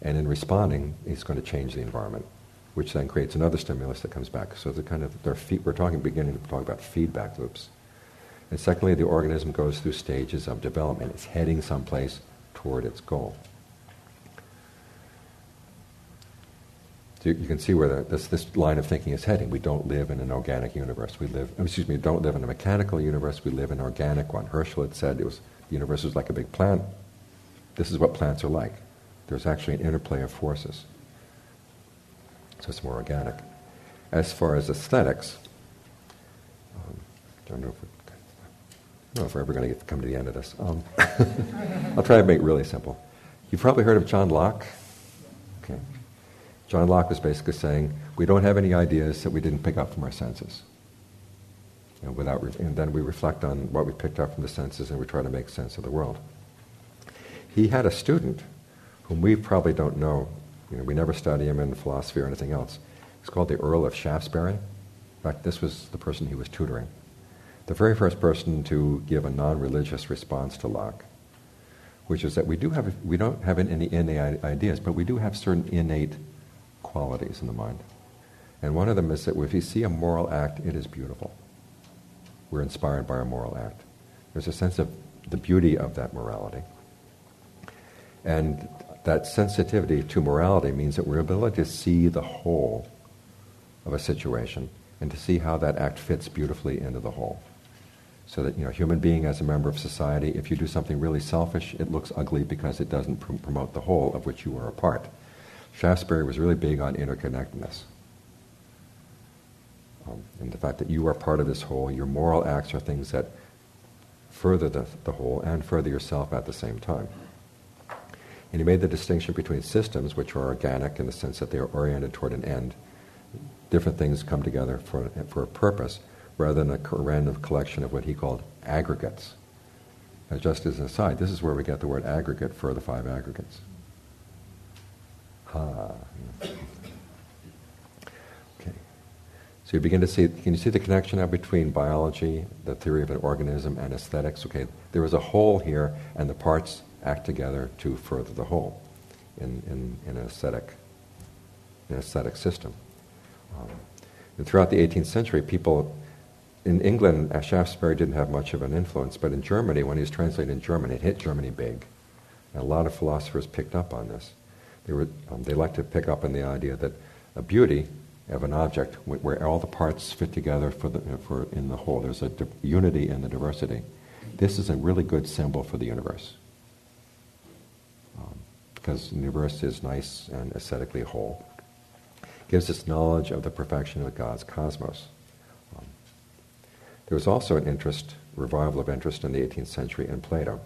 And in responding, it's going to change the environment, which then creates another stimulus that comes back. So we're beginning to talk about feedback loops. And secondly, the organism goes through stages of development. It's heading someplace toward its goal. So you can see where this line of thinking is heading. We don't live in an organic universe. We don't live in a mechanical universe. We live in an organic one. Herschel had said the universe is like a big plant. This is what plants are like. There's actually an interplay of forces. So it's more organic. As far as aesthetics, I don't know if we're ever going to come to the end of this. I'll try to make it really simple. You've probably heard of John Locke. Okay. John Locke was basically saying, we don't have any ideas that we didn't pick up from our senses. And then we reflect on what we picked up from the senses and we try to make sense of the world. He had a student whom we probably don't know. We never study him in philosophy or anything else. He's called the Earl of Shaftesbury. In fact, this was the person he was tutoring. The very first person to give a non-religious response to Locke, which is that we don't have any innate ideas, but we do have certain innate qualities in the mind. And one of them is that if you see a moral act, it is beautiful. We're inspired by a moral act. There's a sense of the beauty of that morality. And that sensitivity to morality means that we're able to see the whole of a situation and to see how that act fits beautifully into the whole. So that, human being as a member of society, if you do something really selfish, it looks ugly because it doesn't promote the whole of which you are a part. Shaftesbury was really big on interconnectedness. And the fact that you are part of this whole, your moral acts are things that further the whole and further yourself at the same time. And he made the distinction between systems, which are organic in the sense that they are oriented toward an end. Different things come together for a purpose, rather than a random collection of what he called aggregates. Now, just as an aside, this is where we get the word aggregate for the 5 aggregates. Okay. So you begin to see, can you see the connection now between biology, the theory of an organism, and aesthetics? Okay, there is a whole here, and the parts act together to further the whole in an aesthetic system. And throughout the 18th century, people in England, Shaftesbury didn't have much of an influence, but in Germany, when he was translated in German, it hit Germany big. And a lot of philosophers picked up on this. They like to pick up on the idea that a beauty of an object, where all the parts fit together for in the whole, there's a unity in the diversity. This is a really good symbol for the universe. Because the universe is nice and aesthetically whole. Gives us knowledge of the perfection of God's cosmos. There was also an revival of interest in the 18th century in Plato,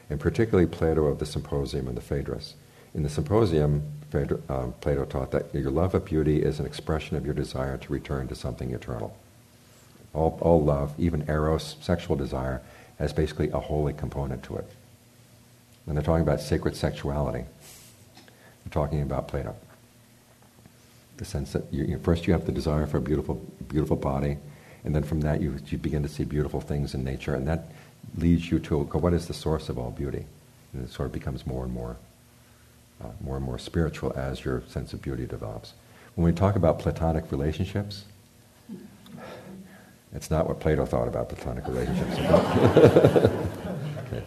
and particularly Plato of the Symposium and the Phaedrus. In the Symposium, Plato taught that your love of beauty is an expression of your desire to return to something eternal. All love, even eros, sexual desire, has basically a holy component to it. When they're talking about sacred sexuality, they're talking about Plato. The sense that first you have the desire for a beautiful body, and then from that you begin to see beautiful things in nature, and that leads you to what is the source of all beauty? And it sort of becomes more and more spiritual as your sense of beauty develops. When we talk about Platonic relationships, it's not what Plato thought about Platonic relationships. Okay.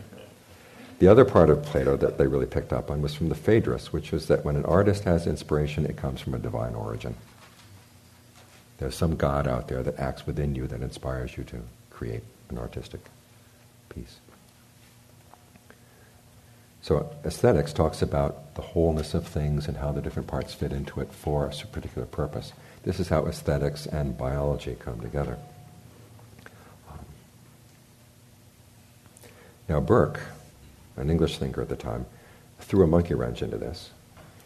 The other part of Plato that they really picked up on was from the Phaedrus, which is that when an artist has inspiration, it comes from a divine origin. There's some God out there that acts within you that inspires you to create an artistic piece. So aesthetics talks about the wholeness of things and how the different parts fit into it for a particular purpose. This is how aesthetics and biology come together. Now Burke, an English thinker at the time, threw a monkey wrench into this.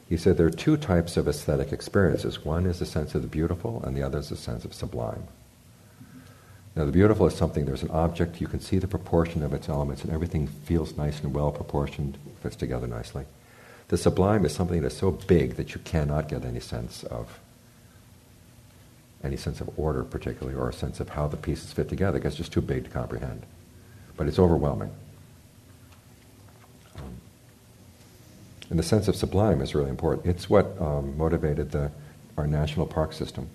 He said there are two types of aesthetic experiences. One is the sense of the beautiful, and the other is the sense of sublime. Now the beautiful is something, there's an object, you can see the proportion of its elements, and everything feels nice and well proportioned, fits together nicely. The sublime is something that's so big that you cannot get any sense of order particularly, or a sense of how the pieces fit together, because it's just too big to comprehend. But it's overwhelming. And the sense of sublime is really important. It's what motivated our national park system.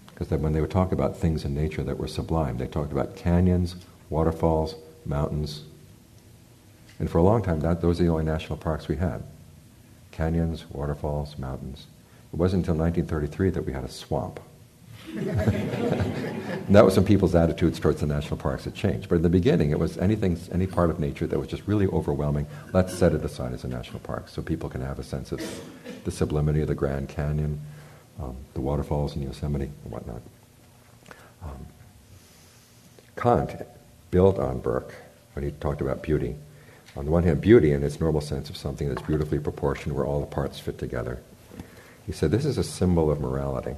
Because when they would talk about things in nature that were sublime, they talked about canyons, waterfalls, mountains. And for a long time, those are the only national parks we had. Canyons, waterfalls, mountains. It wasn't until 1933 that we had a swamp. And that was when people's attitudes towards the national parks had changed. But in the beginning, it was any part of nature that was just really overwhelming. Let's set it aside as a national park so people can have a sense of the sublimity of the Grand Canyon, the waterfalls in Yosemite, and whatnot. Kant built on Burke when he talked about beauty. On the one hand, beauty in its normal sense of something that's beautifully proportioned where all the parts fit together. He said this is a symbol of morality.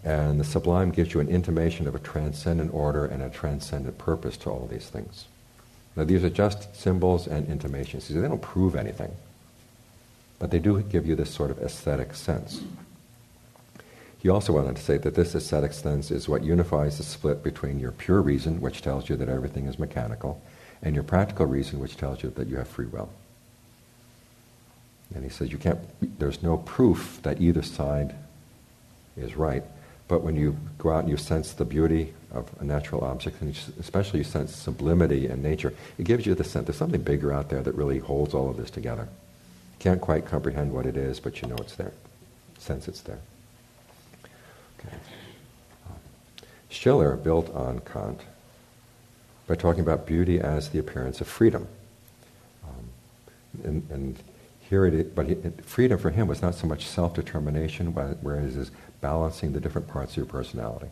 And the sublime gives you an intimation of a transcendent order and a transcendent purpose to all these things. Now these are just symbols and intimations. They don't prove anything. But they do give you this sort of aesthetic sense. He also went on to say that this aesthetic sense is what unifies the split between your pure reason, which tells you that everything is mechanical, and your practical reason, which tells you that you have free will. And he says there's no proof that either side is right. But when you go out and you sense the beauty of a natural object, and especially you sense sublimity in nature, it gives you the sense there's something bigger out there that really holds all of this together. Can't quite comprehend what it is, but you know it's there. Sense it's there. Okay. Schiller built on Kant by talking about beauty as the appearance of freedom. And here it is, but freedom for him was not so much self-determination, whereas it is balancing the different parts of your personality.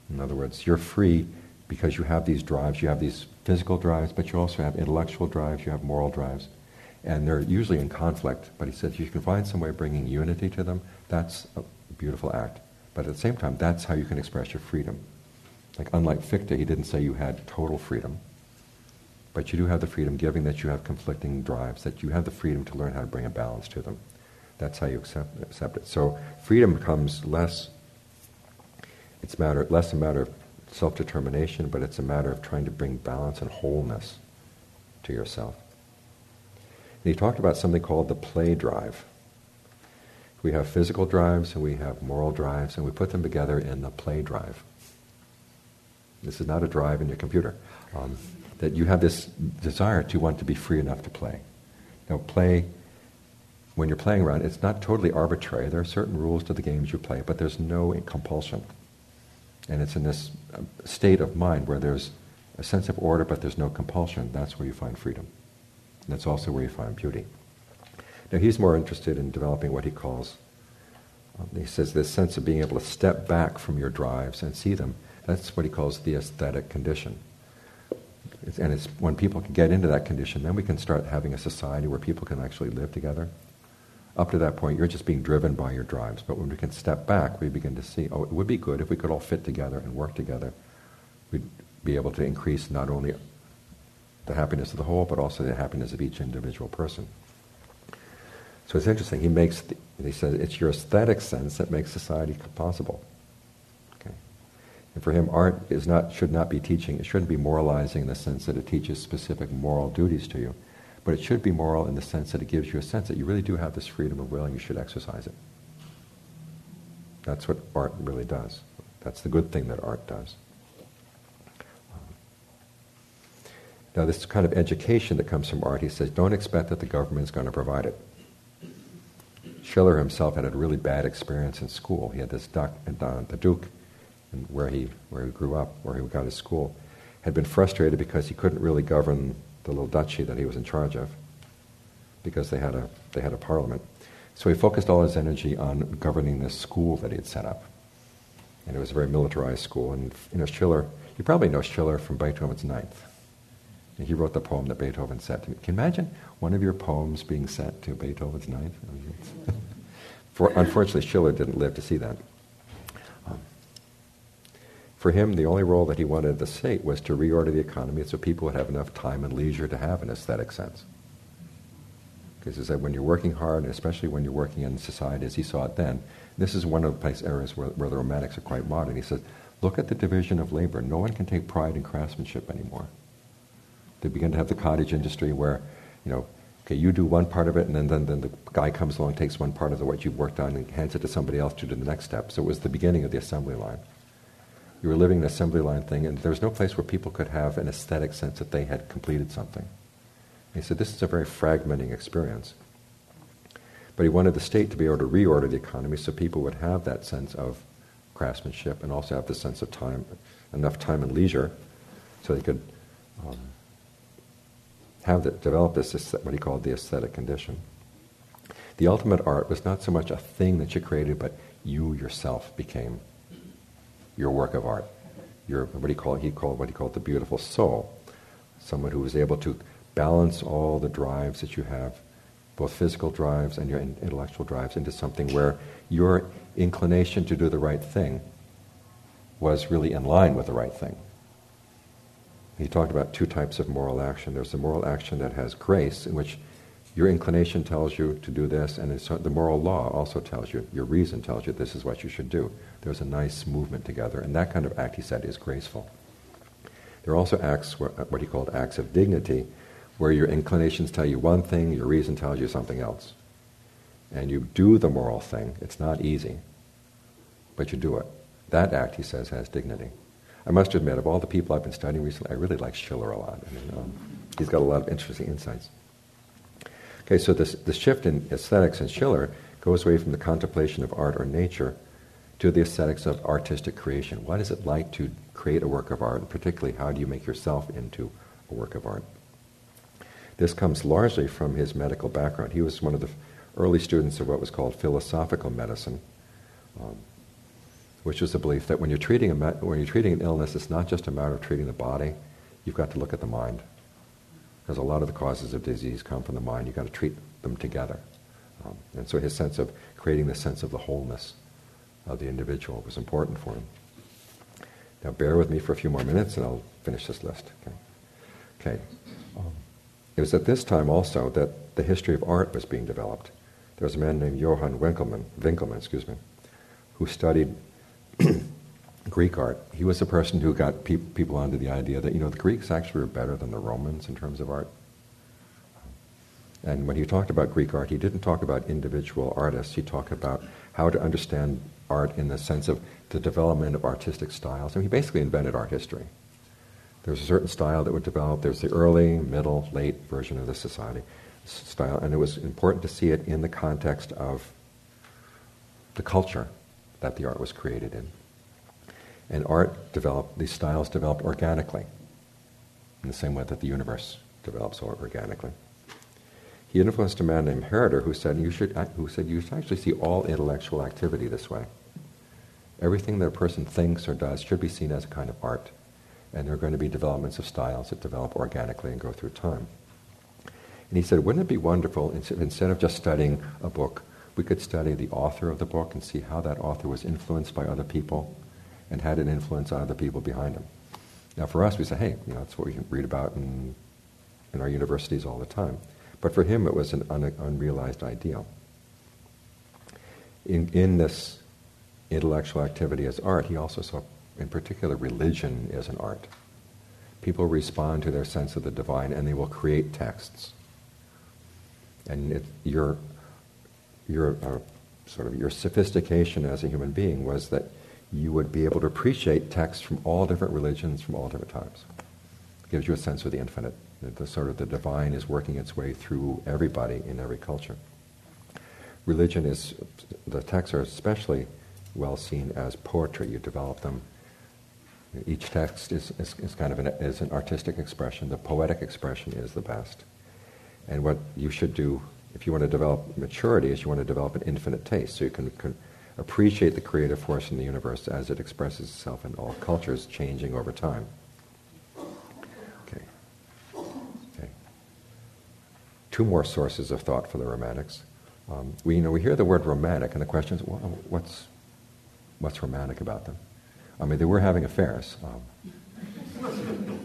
In other words, you're free because you have these drives. You have these physical drives, but you also have intellectual drives, you have moral drives. And they're usually in conflict. But he says if you can find some way of bringing unity to them, that's a beautiful act. But at the same time, that's how you can express your freedom. Like unlike Fichte, he didn't say you had total freedom. But you do have the freedom, given that you have conflicting drives, that you have the freedom to learn how to bring a balance to them. That's how you accept it. So freedom becomes less a matter of self-determination, but it's a matter of trying to bring balance and wholeness to yourself. And he talked about something called the play drive. We have physical drives and we have moral drives, and we put them together in the play drive. This is not a drive in your computer. That you have this desire to want to be free enough to play. Now play, when you're playing around, it's not totally arbitrary. There are certain rules to the games you play, but there's no compulsion. And it's in this state of mind where there's a sense of order, but there's no compulsion. That's where you find freedom. And that's also where you find beauty. Now he's more interested in developing what he calls, he says this sense of being able to step back from your drives and see them. That's what he calls the aesthetic condition. And it's when people can get into that condition, then we can start having a society where people can actually live together. Up to that point, you're just being driven by your drives. But when we can step back, we begin to see, it would be good if we could all fit together and work together. We'd be able to increase not only the happiness of the whole, but also the happiness of each individual person. So it's interesting. He says it's your aesthetic sense that makes society possible. And for him, art should not be teaching. It shouldn't be moralizing in the sense that it teaches specific moral duties to you. But it should be moral in the sense that it gives you a sense that you really do have this freedom of will and you should exercise it. That's what art really does. That's the good thing that art does. Now this kind of education that comes from art, he says, don't expect that the government is going to provide it. Schiller himself had a really bad experience in school. He had this the Duke, where he grew up, where he got his school, had been frustrated because he couldn't really govern the little duchy that he was in charge of, because they had a parliament. So he focused all his energy on governing this school that he had set up. And it was a very militarized school. And Schiller, you probably know Schiller from Beethoven's Ninth. And he wrote the poem that Beethoven sent to me. Can you imagine one of your poems being sent to Beethoven's Ninth? Unfortunately, Schiller didn't live to see that. For him, the only role that he wanted the state was to reorder the economy so people would have enough time and leisure to have an aesthetic sense. Because he said when you're working hard, and especially when you're working in society as he saw it then, this is one of the areas where the Romantics are quite modern. He says, look at the division of labor. No one can take pride in craftsmanship anymore. They begin to have the cottage industry where, okay, you do one part of it, and then the guy comes along, takes one part of what you've worked on, and hands it to somebody else to do the next step. So it was the beginning of the assembly line. You were living an assembly line thing, and there was no place where people could have an aesthetic sense that they had completed something. And he said, this is a very fragmenting experience. But he wanted the state to be able to reorder the economy so people would have that sense of craftsmanship and also have the sense of time, enough time and leisure, so they could develop this, what he called the aesthetic condition. The ultimate art was not so much a thing that you created, but you yourself became your work of art. What he called the beautiful soul. Someone who was able to balance all the drives that you have, both physical drives and your intellectual drives, into something where your inclination to do the right thing was really in line with the right thing. He talked about two types of moral action. There's the moral action that has grace, in which your inclination tells you to do this, and the moral law also tells you, your reason tells you this is what you should do. There's a nice movement together, and that kind of act, he said, is graceful. There are also acts, what he called acts of dignity, where your inclinations tell you one thing, your reason tells you something else. And you do the moral thing. It's not easy, but you do it. That act, he says, has dignity. I must admit, of all the people I've been studying recently, I really like Schiller a lot. He's got a lot of interesting insights. Okay, so the shift in aesthetics in Schiller goes away from the contemplation of art or nature to the aesthetics of artistic creation. What is it like to create a work of art, and particularly how do you make yourself into a work of art? This comes largely from his medical background. He was one of the early students of what was called philosophical medicine, which was the belief that when you're treating an illness, it's not just a matter of treating the body. You've got to look at the mind, because a lot of the causes of disease come from the mind. You've got to treat them together. And so his sense of creating the sense of the wholeness of the individual was important for him. Now bear with me for a few more minutes and I'll finish this list. Okay. It was at this time also that the history of art was being developed. There was a man named Johann Winckelmann, who studied Greek art. He was the person who got people onto the idea that, the Greeks actually were better than the Romans in terms of art. And when he talked about Greek art, he didn't talk about individual artists. He talked about how to understand art in the sense of the development of artistic styles. And he basically invented art history. There was a certain style that would develop. There's the early, middle, late version of the society style. And it was important to see it in the context of the culture that the art was created in. And these styles developed organically, in the same way that the universe develops organically. He influenced a man named Herder who said you should actually see all intellectual activity this way. Everything that a person thinks or does should be seen as a kind of art. And there are going to be developments of styles that develop organically and go through time. And he said, wouldn't it be wonderful, instead of just studying a book, we could study the author of the book and see how that author was influenced by other people and had an influence on other people behind him. Now for us, we say, hey, that's what we read about in our universities all the time. But for him, it was an unrealized ideal. In this intellectual activity as art, he also saw, in particular, religion as an art. People respond to their sense of the divine, and they will create texts. And your sophistication as a human being was that you would be able to appreciate texts from all different religions, from all different times. It gives you a sense of the infinite. The divine is working its way through everybody in every culture. The texts are especially well seen as poetry. You develop them. Each text is kind of an artistic expression. The poetic expression is the best. And what you should do If you want to develop maturity, is you want to develop an infinite taste, so you can appreciate the creative force in the universe as it expresses itself in all cultures, changing over time. Okay. Two more sources of thought for the Romantics. We hear the word romantic, and the question is, well, what's romantic about them? I mean, they were having affairs.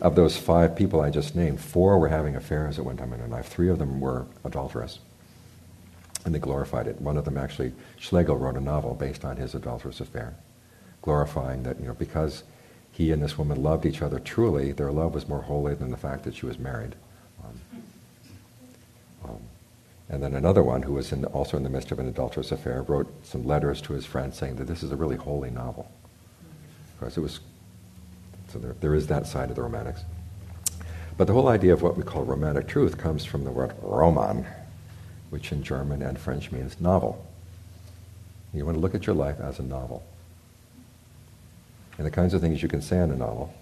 Of those 5 people I just named, 4 were having affairs at one time in their life. 3 of them were adulterous, and they glorified it. One of them, actually, Schlegel wrote a novel based on his adulterous affair, glorifying that, because he and this woman loved each other truly, their love was more holy than the fact that she was married. And then another one, who was also in the midst of an adulterous affair, wrote some letters to his friend saying that this is a really holy novel. Because it was, so there is that side of the Romantics. But the whole idea of what we call romantic truth comes from the word Roman, which in German and French means novel. You want to look at your life as a novel. And the kinds of things you can say in a novel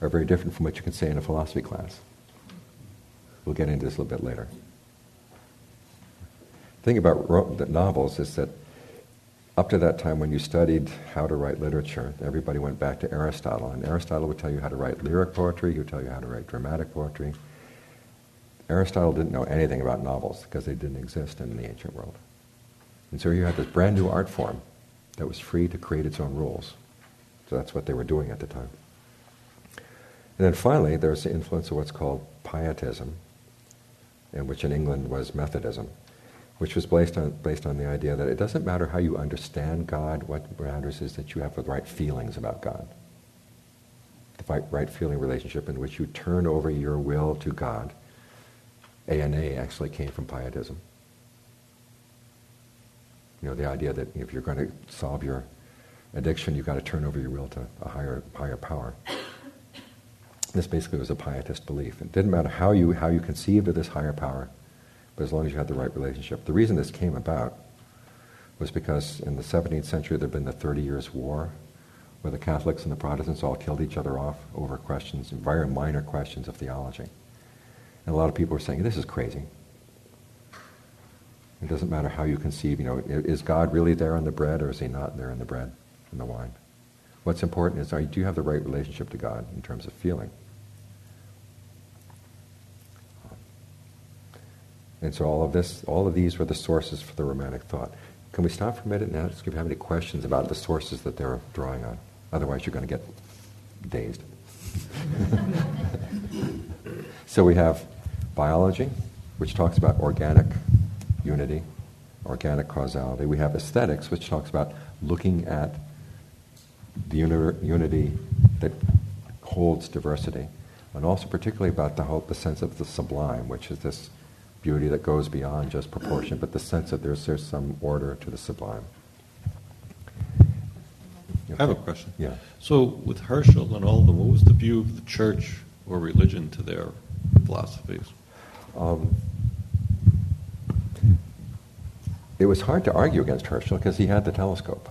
are very different from what you can say in a philosophy class. We'll get into this a little bit later. The thing about the novels is that up to that time when you studied how to write literature, everybody went back to Aristotle, and Aristotle would tell you how to write lyric poetry, he would tell you how to write dramatic poetry. Aristotle didn't know anything about novels because they didn't exist in the ancient world. And so you had this brand new art form that was free to create its own rules. So that's what they were doing at the time. And then finally, there's the influence of what's called pietism, and which in England was Methodism, which was based on the idea that it doesn't matter how you understand God, what matters is that you have the right feelings about God. The right feeling relationship in which you turn over your will to God. ANA actually came from pietism. The idea that if you're going to solve your addiction, you've got to turn over your will to a higher power. This basically was a pietist belief. It didn't matter how you conceived of this higher power, but as long as you had the right relationship. The reason this came about was because in the 17th century there had been the 30 Years' War, where the Catholics and the Protestants all killed each other off over questions, very minor questions of theology. And a lot of people were saying, this is crazy. It doesn't matter how you conceive, is God really there in the bread, or is he not there in the bread and the wine? What's important is, do you have the right relationship to God in terms of feeling? And so all of these were the sources for the Romantic thought. Can we stop for a minute and ask if you have any questions about the sources that they're drawing on? Otherwise you're going to get dazed. So we have biology, which talks about organic unity, organic causality. We have aesthetics, which talks about looking at the unity that holds diversity, and also particularly about the sense of the sublime, which is this beauty that goes beyond just proportion, but the sense that there's some order to the sublime. I have a question. Yeah. So with Herschel and all of them, what was the view of the church or religion to their philosophies? It was hard to argue against Herschel because he had the telescope.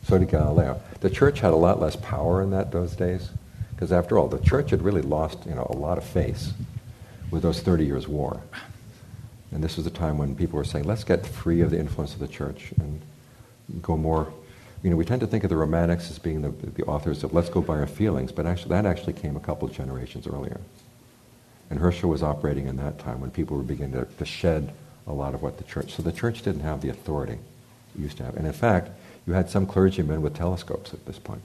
So did Galileo. The church had a lot less power in those days, because after all, the church had really lost a lot of face with those 30 Years' War. And this was a time when people were saying, let's get free of the influence of the church and go more... we tend to think of the Romantics as being the authors of let's go by our feelings, but that actually came a couple of generations earlier. And Herschel was operating in that time when people were beginning to shed a lot of what the church... So the church didn't have the authority it used to have. And in fact, you had some clergymen with telescopes at this point.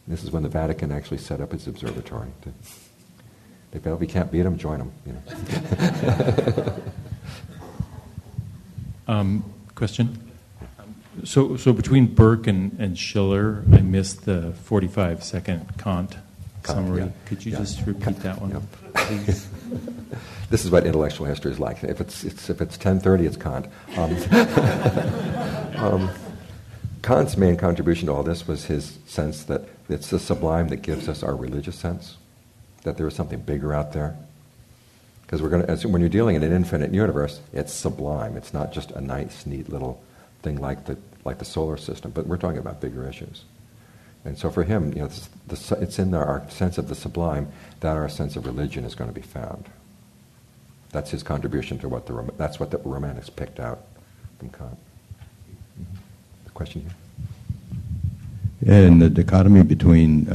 This is when the Vatican actually set up its observatory. They felt, if you can't beat them, join them. Question? So between Burke and Schiller, I missed the 45-second Kant summary. Yeah. Could you just repeat that one, please? This is what intellectual history is like. If it's 10:30, it's Kant. Kant's main contribution to all this was his sense that it's the sublime that gives us our religious sense, that there is something bigger out there. Because when you're dealing in an infinite universe, it's sublime. It's not just a nice, neat little thing like the solar system, but we're talking about bigger issues. And so for him, it's in our sense of the sublime that our sense of religion is going to be found. That's his contribution to that's what the Romantics picked out from Kant. Mm-hmm. The question here? And the dichotomy between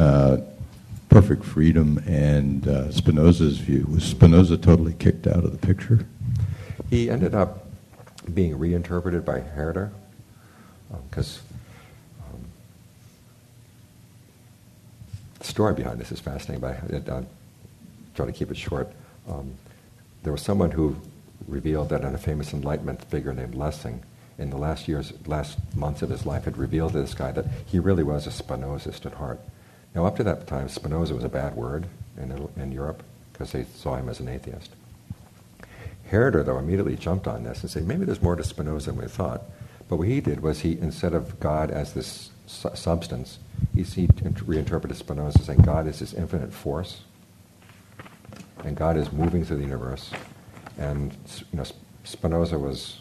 perfect freedom and Spinoza's view, was Spinoza totally kicked out of the picture? He ended up being reinterpreted by Herder, because the story behind this is fascinating, but I'll try to keep it short. There was someone who revealed that a famous Enlightenment figure named Lessing, in the last months of his life, had revealed to this guy that he really was a Spinozist at heart. Now, up to that time, Spinoza was a bad word in Europe because they saw him as an atheist. Herder, though, immediately jumped on this and said, maybe there's more to Spinoza than we thought. But what he did was instead of God as this substance, he reinterpreted Spinoza saying God is this infinite force, and God is moving through the universe. And Spinoza was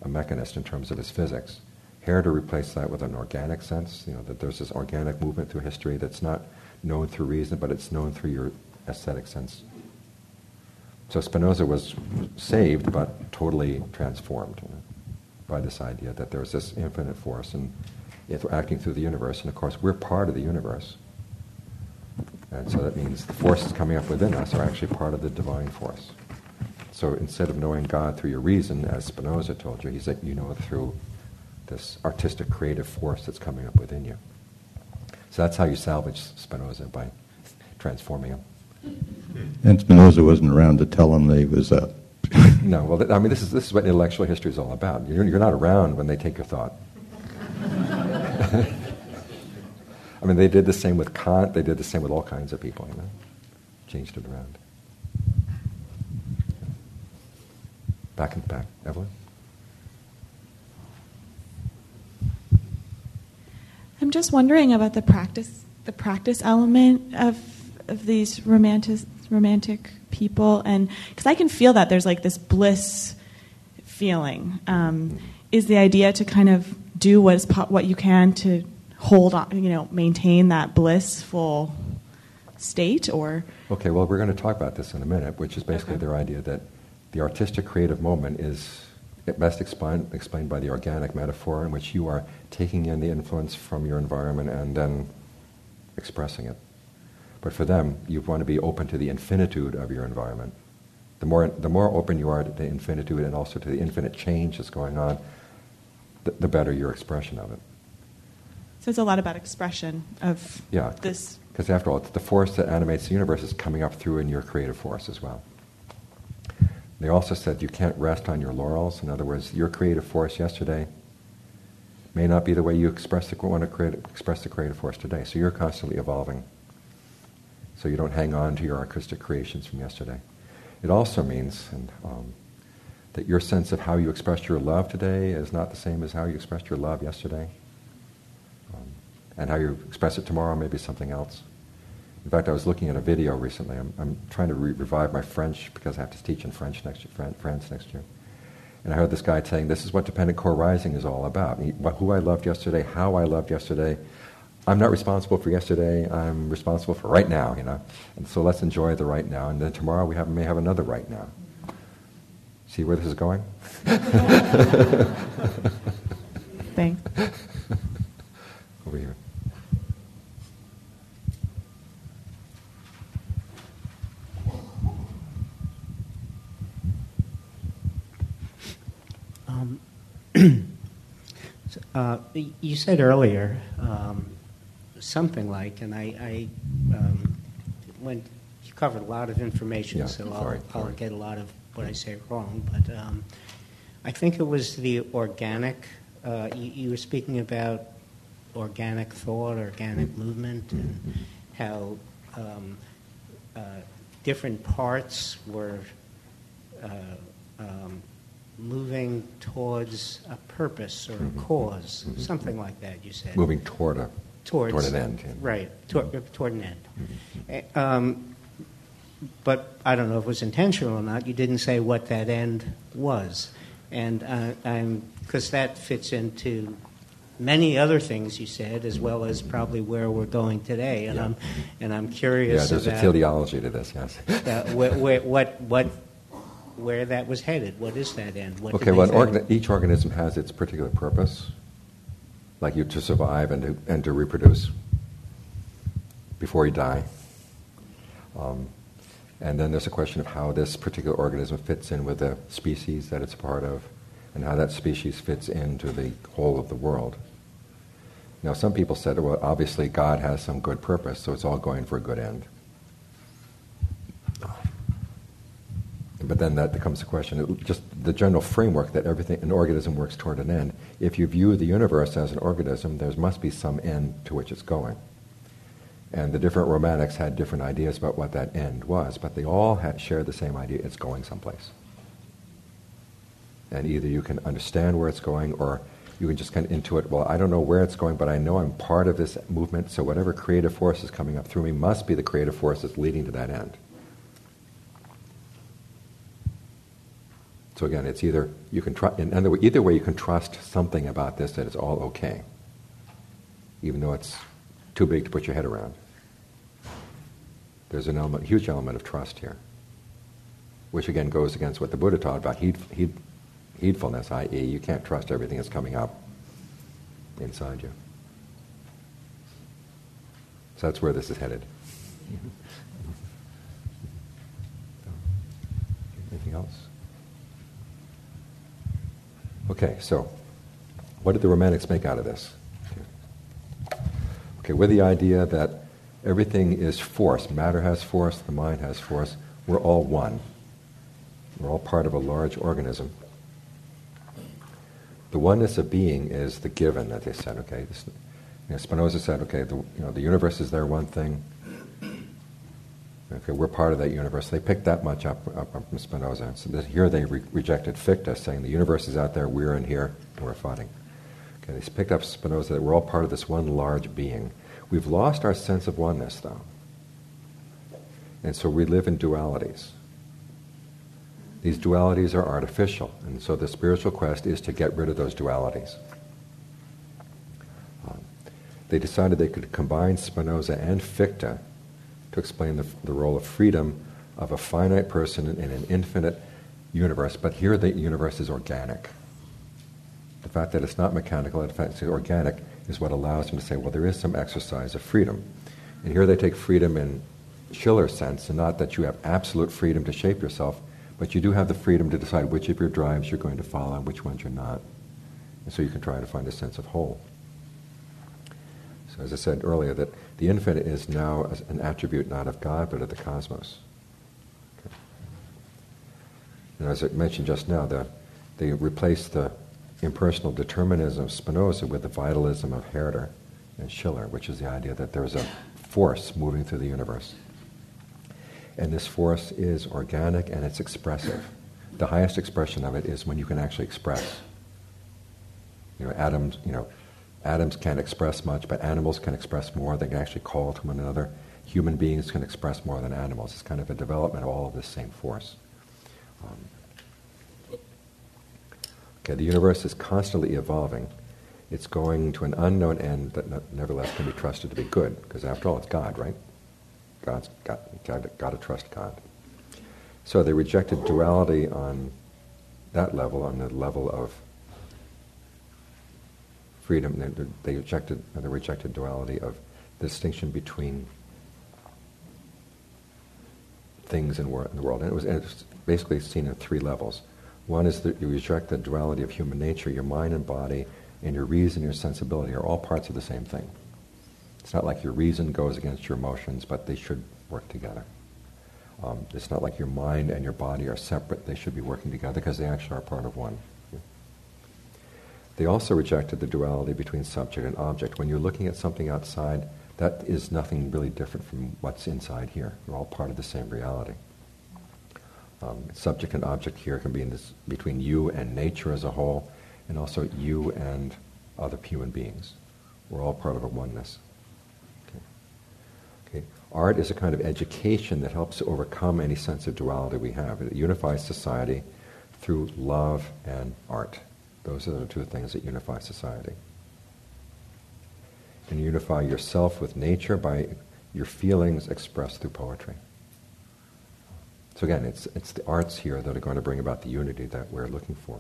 a mechanist in terms of his physics. Herder replaced that with an organic sense, that there's this organic movement through history that's not known through reason, but it's known through your aesthetic sense. So Spinoza was saved, but totally transformed by this idea that there's this infinite force and we're acting through the universe, and of course we're part of the universe. And so that means the forces coming up within us are actually part of the divine force. So instead of knowing God through your reason, as Spinoza told you, he said you know it through this artistic, creative force that's coming up within you. So that's how you salvage Spinoza, by transforming him. And Spinoza wasn't around to tell him that he was up. No, well, this is what intellectual history is all about. You're not around when they take your thought. I mean, they did the same with Kant. They did the same with all kinds of people. Changed it around. Back in the back, Evelyn. I'm just wondering about the practice element of these romantic people, and because I can feel that there's like this bliss feeling. Is the idea to kind of do what you can to hold on, maintain that blissful state, or? Okay, well, we're going to talk about this in a minute, which is basically their idea that the artistic creative moment is best explained by the organic metaphor, in which you are taking in the influence from your environment and then expressing it. But for them, you want to be open to the infinitude of your environment. The more open you are to the infinitude and also to the infinite change that's going on, the better your expression of it. So it's a lot about expression of this. Because after all, the force that animates the universe is coming up through in your creative force as well. They also said you can't rest on your laurels. In other words, your creative force yesterday may not be the way you express the creative force today. So you're constantly evolving. So you don't hang on to your artistic creations from yesterday. It also means that your sense of how you expressed your love today is not the same as how you expressed your love yesterday. And how you express it tomorrow may be something else. In fact, I was looking at a video recently. I'm trying to revive my French because I have to teach in France next year. And I heard this guy saying, this is what dependent core rising is all about. Who I loved yesterday, how I loved yesterday. I'm not responsible for yesterday, I'm responsible for right now, And so let's enjoy the right now, and then tomorrow we may have another right now. See where this is going? Thanks. Over here. You said earlier something like, and when you covered a lot of information, I'll get a lot of what I say wrong, but I think it was the organic. You were speaking about organic thought, organic movement, and how different parts were moving towards a purpose or a cause, something like that. You said moving toward an end, right? Toward an end. But I don't know if it was intentional or not. You didn't say what that end was, and because that fits into many other things you said, as well as probably where we're going today. And I'm curious. Yeah, there's a teleology to this. Yes. Where that was headed. What is that end? Each organism has its particular purpose, like you to survive and to reproduce before you die. And then there's a question of how this particular organism fits in with the species that it's a part of, and how that species fits into the whole of the world. Now, some people said, well, obviously God has some good purpose, so it's all going for a good end. But then that becomes the question, just the general framework that an organism works toward an end. If you view the universe as an organism, there must be some end to which it's going. And the different Romantics had different ideas about what that end was, but they all shared the same idea: it's going someplace. And either you can understand where it's going, or you can just kind of intuit, well, I don't know where it's going, but I know I'm part of this movement, so whatever creative force is coming up through me must be the creative force that's leading to that end. So again, it's either you can either way you can trust something about this, that it's all okay, even though it's too big to put your head around. There's an huge element of trust here, which again goes against what the Buddha taught about heedfulness, i.e. you can't trust everything that's coming up inside you. So that's where this is headed. Anything else? Okay, so what did the Romantics make out of this? Okay, with the idea that everything is force, matter has force, the mind has force, we're all one. We're all part of a large organism. The oneness of being is the given that they said, okay. Spinoza said, okay, the universe is their one thing. Okay, we're part of that universe. They picked that much up from Spinoza. So here they rejected Fichte, saying the universe is out there, we're in here, and we're fighting. Okay, they picked up Spinoza that we're all part of this one large being. We've lost our sense of oneness, though. And so we live in dualities. These dualities are artificial, and so the spiritual quest is to get rid of those dualities. They decided they could combine Spinoza and Fichte to explain the role of freedom of a finite person in an infinite universe, but here the universe is organic. The fact that it's not mechanical, in fact it's organic, is what allows them to say, well, there is some exercise of freedom. And here they take freedom in Schiller's sense, and not that you have absolute freedom to shape yourself, but you do have the freedom to decide which of your drives you're going to follow and which ones you're not. And so you can try to find a sense of whole. So as I said earlier, that the infinite is now an attribute not of God, but of the cosmos. Okay. And as I mentioned just now, they replaced the impersonal determinism of Spinoza with the vitalism of Herder and Schiller, which is the idea that there's a force moving through the universe. And this force is organic and it's expressive. The highest expression of it is when you can actually express. Atoms can't express much, but animals can express more. They can actually call to one another. Human beings can express more than animals. It's kind of a development of all of this same force. The universe is constantly evolving. It's going to an unknown end that nevertheless can be trusted to be good, because after all, it's God, right? God's got to trust God. So they rejected duality on that level, on the level of freedom. They rejected duality of the distinction between things in the world. And it was basically seen at three levels. One is that you reject the duality of human nature. Your mind and body and your reason, your sensibility are all parts of the same thing. It's not like your reason goes against your emotions, but they should work together. It's not like your mind and your body are separate. They should be working together because they actually are part of one. They also rejected the duality between subject and object. When you're looking at something outside, that is nothing really different from what's inside here. We're all part of the same reality. Subject and object here can be between you and nature as a whole, and also you and other human beings. We're all part of a oneness. Okay. Art is a kind of education that helps to overcome any sense of duality we have. It unifies society through love and art. Those are the two things that unify society. And unify yourself with nature by your feelings expressed through poetry. So again, it's the arts here that are going to bring about the unity that we're looking for.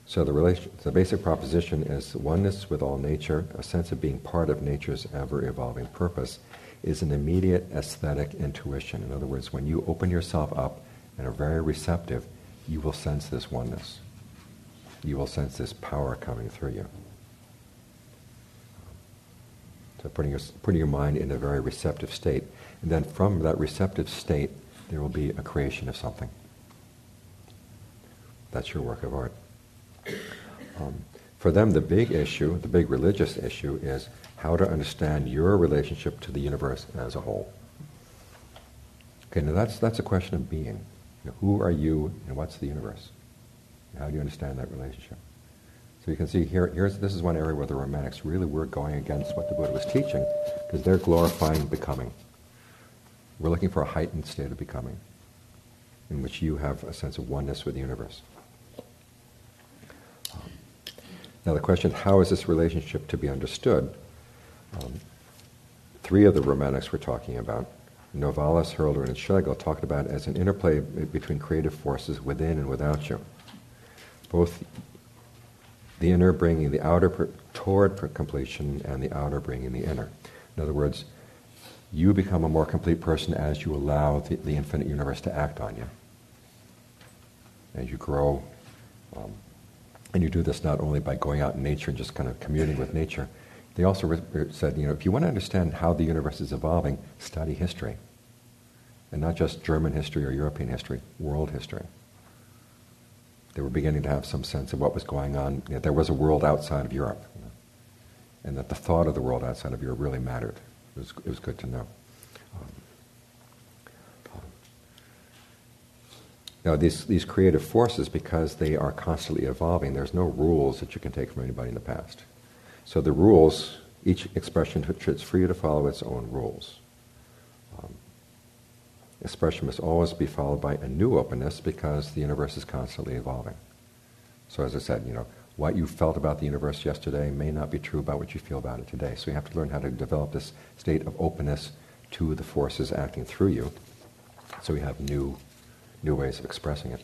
So the basic proposition is oneness with all nature, a sense of being part of nature's ever-evolving purpose, is an immediate aesthetic intuition. In other words, when you open yourself up and are very receptive, you will sense this oneness. You will sense this power coming through you. So putting your mind in a very receptive state. And then from that receptive state, there will be a creation of something. That's your work of art. For them, the big issue, the big religious issue, is how to understand your relationship to the universe as a whole. Okay, now that's a question of being. You know, who are you and what's the universe? How do you understand that relationship? So you can see this is one area where the Romantics really were going against what the Buddha was teaching, because they're glorifying becoming. We're looking for a heightened state of becoming, in which you have a sense of oneness with the universe. Now the question, how is this relationship to be understood? Three of the Romantics we're talking about, Novalis, Hurlder, and Schlegel, talked about it as an interplay between creative forces within and without you. Both the inner bringing the outer toward completion and the outer bringing the inner. In other words, you become a more complete person as you allow the infinite universe to act on you. As you grow, and you do this not only by going out in nature and just kind of communing with nature. They also said, if you want to understand how the universe is evolving, study history. And not just German history or European history, world history. They were beginning to have some sense of what was going on. There was a world outside of Europe. And that the thought of the world outside of Europe really mattered. It was good to know. Now, these creative forces, because they are constantly evolving, there's no rules that you can take from anybody in the past. So the rules, each expression is free to follow its own rules. Expression must always be followed by a new openness, because the universe is constantly evolving. So as I said, what you felt about the universe yesterday may not be true about what you feel about it today. So you have to learn how to develop this state of openness to the forces acting through you, so we have new ways of expressing it.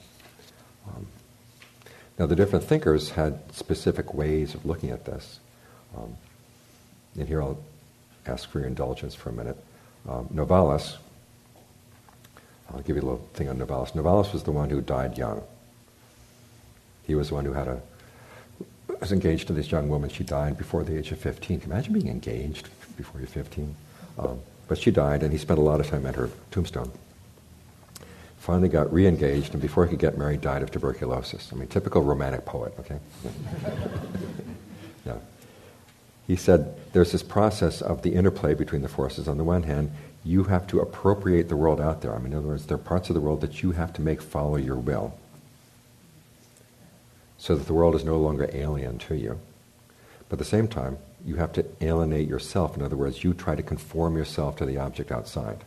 Now the different thinkers had specific ways of looking at this. And here I'll ask for your indulgence for a minute. Novalis, I'll give you a little thing on Novalis. Novalis was the one who died young. He was the one who was engaged to this young woman. She died before the age of 15. Can you imagine being engaged before you're 15? But she died, and he spent a lot of time at her tombstone. Finally got re-engaged, and before he could get married, died of tuberculosis. I mean, typical romantic poet, okay? No. He said there's this process of the interplay between the forces. On the one hand, you have to appropriate the world out there. I mean, in other words, there are parts of the world that you have to make follow your will, so that the world is no longer alien to you. But at the same time, you have to alienate yourself. In other words, you try to conform yourself to the object outside.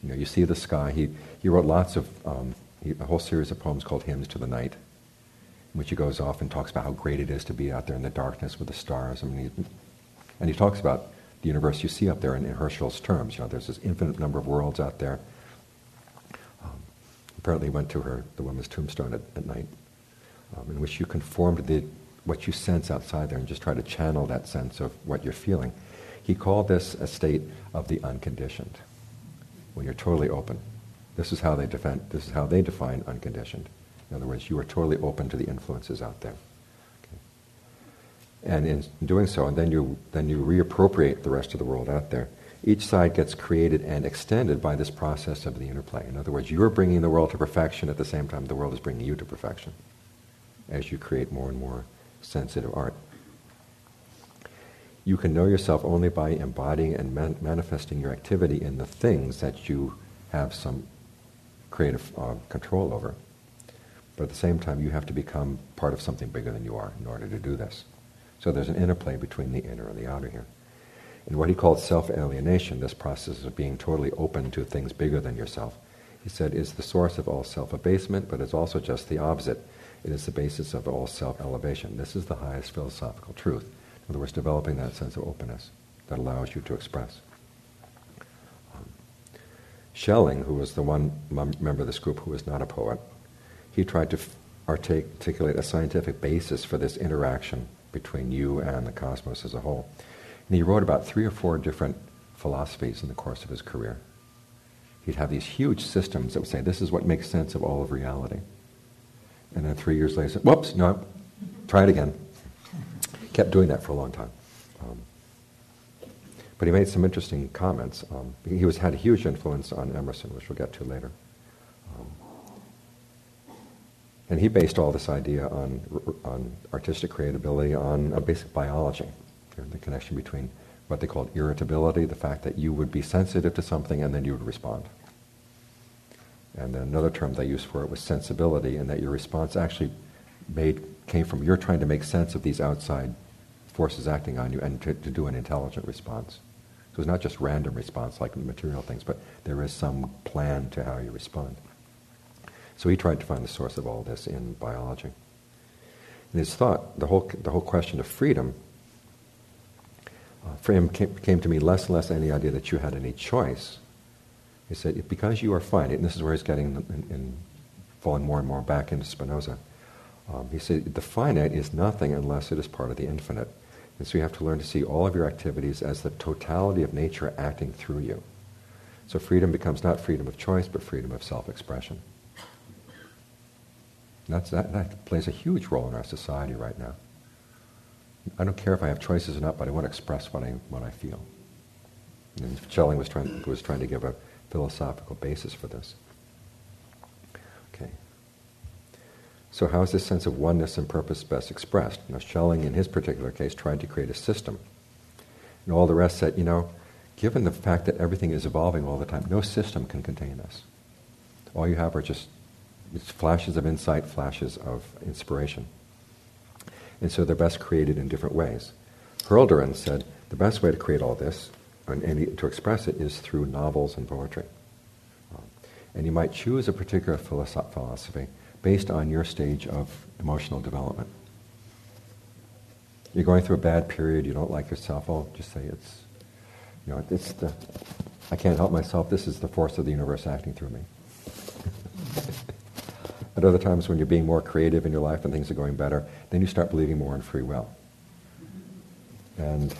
You see the sky. He wrote lots of, a whole series of poems called Hymns to the Night, in which he goes off and talks about how great it is to be out there in the darkness with the stars. I mean, and he talks about the universe you see up there in Herschel's terms. There's this infinite number of worlds out there. Apparently he went to the woman's tombstone at night, in which you conform to what you sense outside there and just try to channel that sense of what you're feeling. He called this a state of the unconditioned, when you're totally open. This is how they define unconditioned. In other words, you are totally open to the influences out there. Okay. And in doing so, and then you reappropriate the rest of the world out there. Each side gets created and extended by this process of the interplay. In other words, you're bringing the world to perfection at the same time the world is bringing you to perfection, as you create more and more sensitive art. You can know yourself only by embodying and manifesting your activity in the things that you have some creative control over. But at the same time, you have to become part of something bigger than you are in order to do this. So there's an interplay between the inner and the outer here. In what he called self-alienation, this process of being totally open to things bigger than yourself, he said, is the source of all self-abasement, but it's also just the opposite. It is the basis of all self-elevation. This is the highest philosophical truth. In other words, developing that sense of openness that allows you to express. Schelling, who was the one member of this group who was not a poet, he tried to articulate a scientific basis for this interaction between you and the cosmos as a whole. And he wrote about 3 or 4 different philosophies in the course of his career. He'd have these huge systems that would say, this is what makes sense of all of reality. And then 3 years later, whoops, no, try it again. Kept doing that for a long time. But he made some interesting comments. He had a huge influence on Emerson, which we'll get to later. And he based all this idea on artistic creativity on a basic biology, the connection between what they called irritability, the fact that you would be sensitive to something and then you would respond. And then another term they used for it was sensibility, and that your response actually came from you're trying to make sense of these outside forces acting on you and to do an intelligent response. So it's not just random response like material things, but there is some plan to how you respond. So he tried to find the source of all this in biology. And his thought, the whole question of freedom, for him came to me less and less any idea that you had any choice. He said, because you are finite, and this is where he's getting and falling more and more back into Spinoza. He said, the finite is nothing unless it is part of the infinite. And so you have to learn to see all of your activities as the totality of nature acting through you. So freedom becomes not freedom of choice, but freedom of self-expression. That plays a huge role in our society right now. I don't care if I have choices or not, but I want to express what I feel. And Schelling was trying to give a philosophical basis for this. Okay. So how is this sense of oneness and purpose best expressed? Now, Schelling, in his particular case, tried to create a system. And all the rest said, given the fact that everything is evolving all the time, no system can contain this. All you have are just flashes of insight, flashes of inspiration. And so they're best created in different ways. Hölderlin said, the best way to create all this, and to express it, is through novels and poetry. And you might choose a particular philosophy based on your stage of emotional development. You're going through a bad period, you don't like yourself, just say I can't help myself, this is the force of the universe acting through me. At other times when you're being more creative in your life and things are going better, then you start believing more in free will. And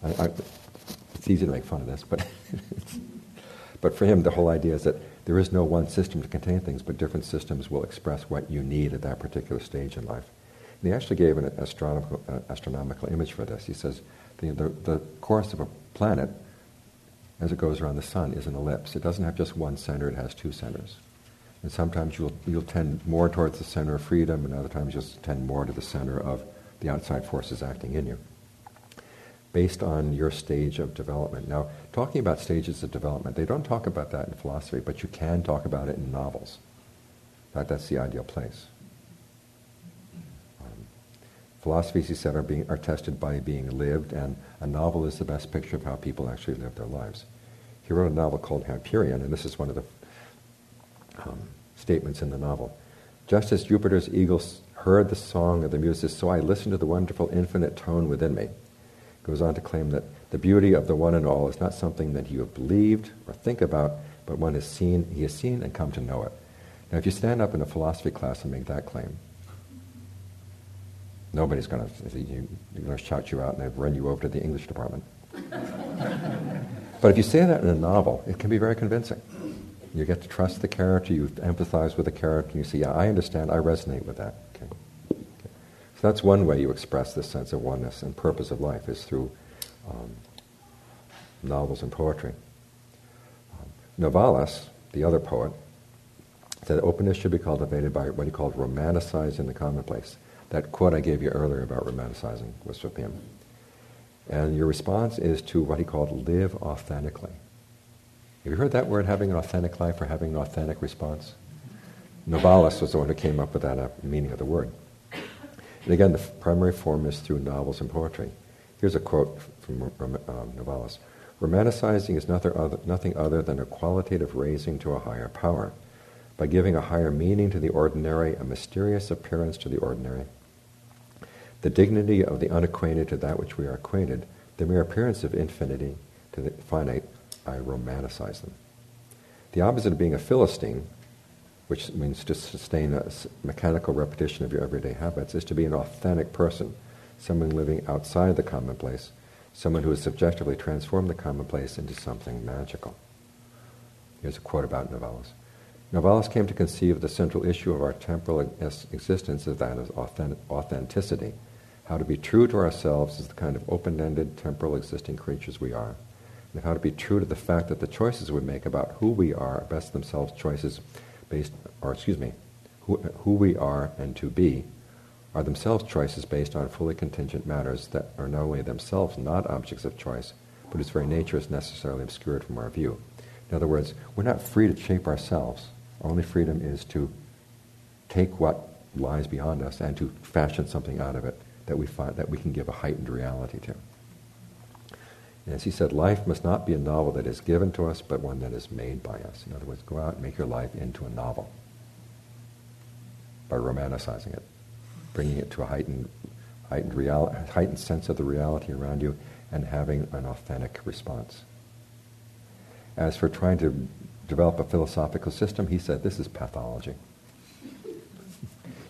it's easy to make fun of this, but for him the whole idea is that there is no one system to contain things, but different systems will express what you need at that particular stage in life. And he actually gave an astronomical image for this. He says the course of a planet as it goes around the sun is an ellipse. It doesn't have just one center, it has 2 centers. And sometimes you'll tend more towards the center of freedom, and other times you'll tend more to the center of the outside forces acting in you, based on your stage of development. Now, talking about stages of development, they don't talk about that in philosophy, but you can talk about it in novels. In fact, that's the ideal place. Philosophies, he said, are tested by being lived, and a novel is the best picture of how people actually live their lives. He wrote a novel called Hyperion, and this is one of the statements in the novel. Just as Jupiter's eagles heard the song of the Muses, so I listened to the wonderful infinite tone within me. Goes on to claim that the beauty of the one and all is not something that you have believed or think about, but he has seen and come to know it. Now, if you stand up in a philosophy class and make that claim, nobody's going to shout you out and they've run you over to the English department. But if you say that in a novel, it can be very convincing. You get to trust the character, you empathize with the character, and you say, yeah, I understand, I resonate with that. Okay. So that's one way you express this sense of oneness and purpose of life, is through novels and poetry. Novalis, the other poet, said openness should be cultivated by what he called romanticizing the commonplace. That quote I gave you earlier about romanticizing was from him. And your response is to what he called live authentically. Have you heard that word, having an authentic life or having an authentic response? Novalis was the one who came up with that meaning of the word. And again, the primary form is through novels and poetry. Here's a quote from Novalis. Romanticizing is nothing other than a qualitative raising to a higher power, by giving a higher meaning to the ordinary, a mysterious appearance to the ordinary, the dignity of the unacquainted to that which we are acquainted, the mere appearance of infinity to the finite. I romanticize them. The opposite of being a Philistine, which means to sustain a mechanical repetition of your everyday habits, is to be an authentic person, someone living outside the commonplace, someone who has subjectively transformed the commonplace into something magical. Here's a quote about Novalis. Novalis came to conceive the central issue of our temporal existence as that of authenticity, how to be true to ourselves as the kind of open-ended, temporal existing creatures we are, and how to be true to the fact that the choices we make about who we are best themselves choices who we are and to be are themselves choices based on fully contingent matters that are not only themselves not objects of choice, but whose very nature is necessarily obscured from our view. In other words, we're not free to shape ourselves. Our only freedom is to take what lies beyond us and to fashion something out of it that we find that we can give a heightened reality to. And as he said, life must not be a novel that is given to us, but one that is made by us. In other words, go out and make your life into a novel by romanticizing it, bringing it to a heightened sense of the reality around you, and having an authentic response. As for trying to develop a philosophical system, he said, this is pathology.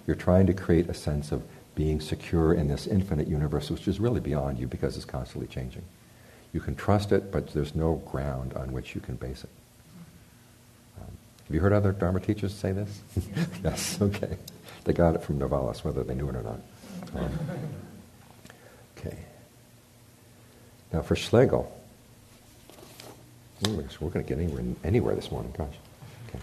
You're trying to create a sense of being secure in this infinite universe, which is really beyond you because it's constantly changing. You can trust it, but there's no ground on which you can base it. Have you heard other Dharma teachers say this? Yes, okay. They got it from Novalis, whether they knew it or not. Okay. Now for Schlegel, we're going to get anywhere this morning, gosh. Okay.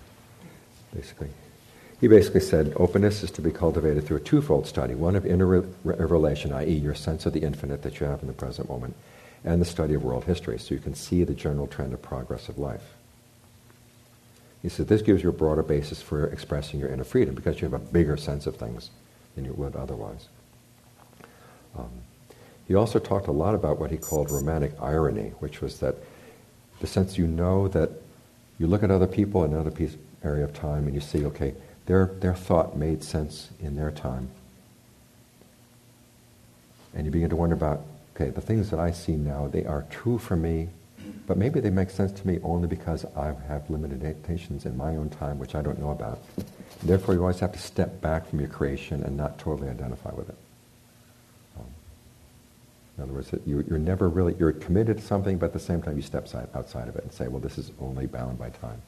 He basically said openness is to be cultivated through a twofold study, one of inner relation, i.e. your sense of the infinite that you have in the present moment, and the study of world history, so you can see the general trend of progress of life. He said this gives you a broader basis for expressing your inner freedom because you have a bigger sense of things than you would otherwise. He also talked a lot about what he called romantic irony, which was that the sense you know that you look at other people in another area of time and you see, okay, their thought made sense in their time. And you begin to wonder about, okay, the things that I see now, they are true for me, but maybe they make sense to me only because I have limitations in my own time which I don't know about. And therefore, you always have to step back from your creation and not totally identify with it. In other words, you're never really, you're committed to something, but at the same time you step outside of it and say, well, this is only bound by time.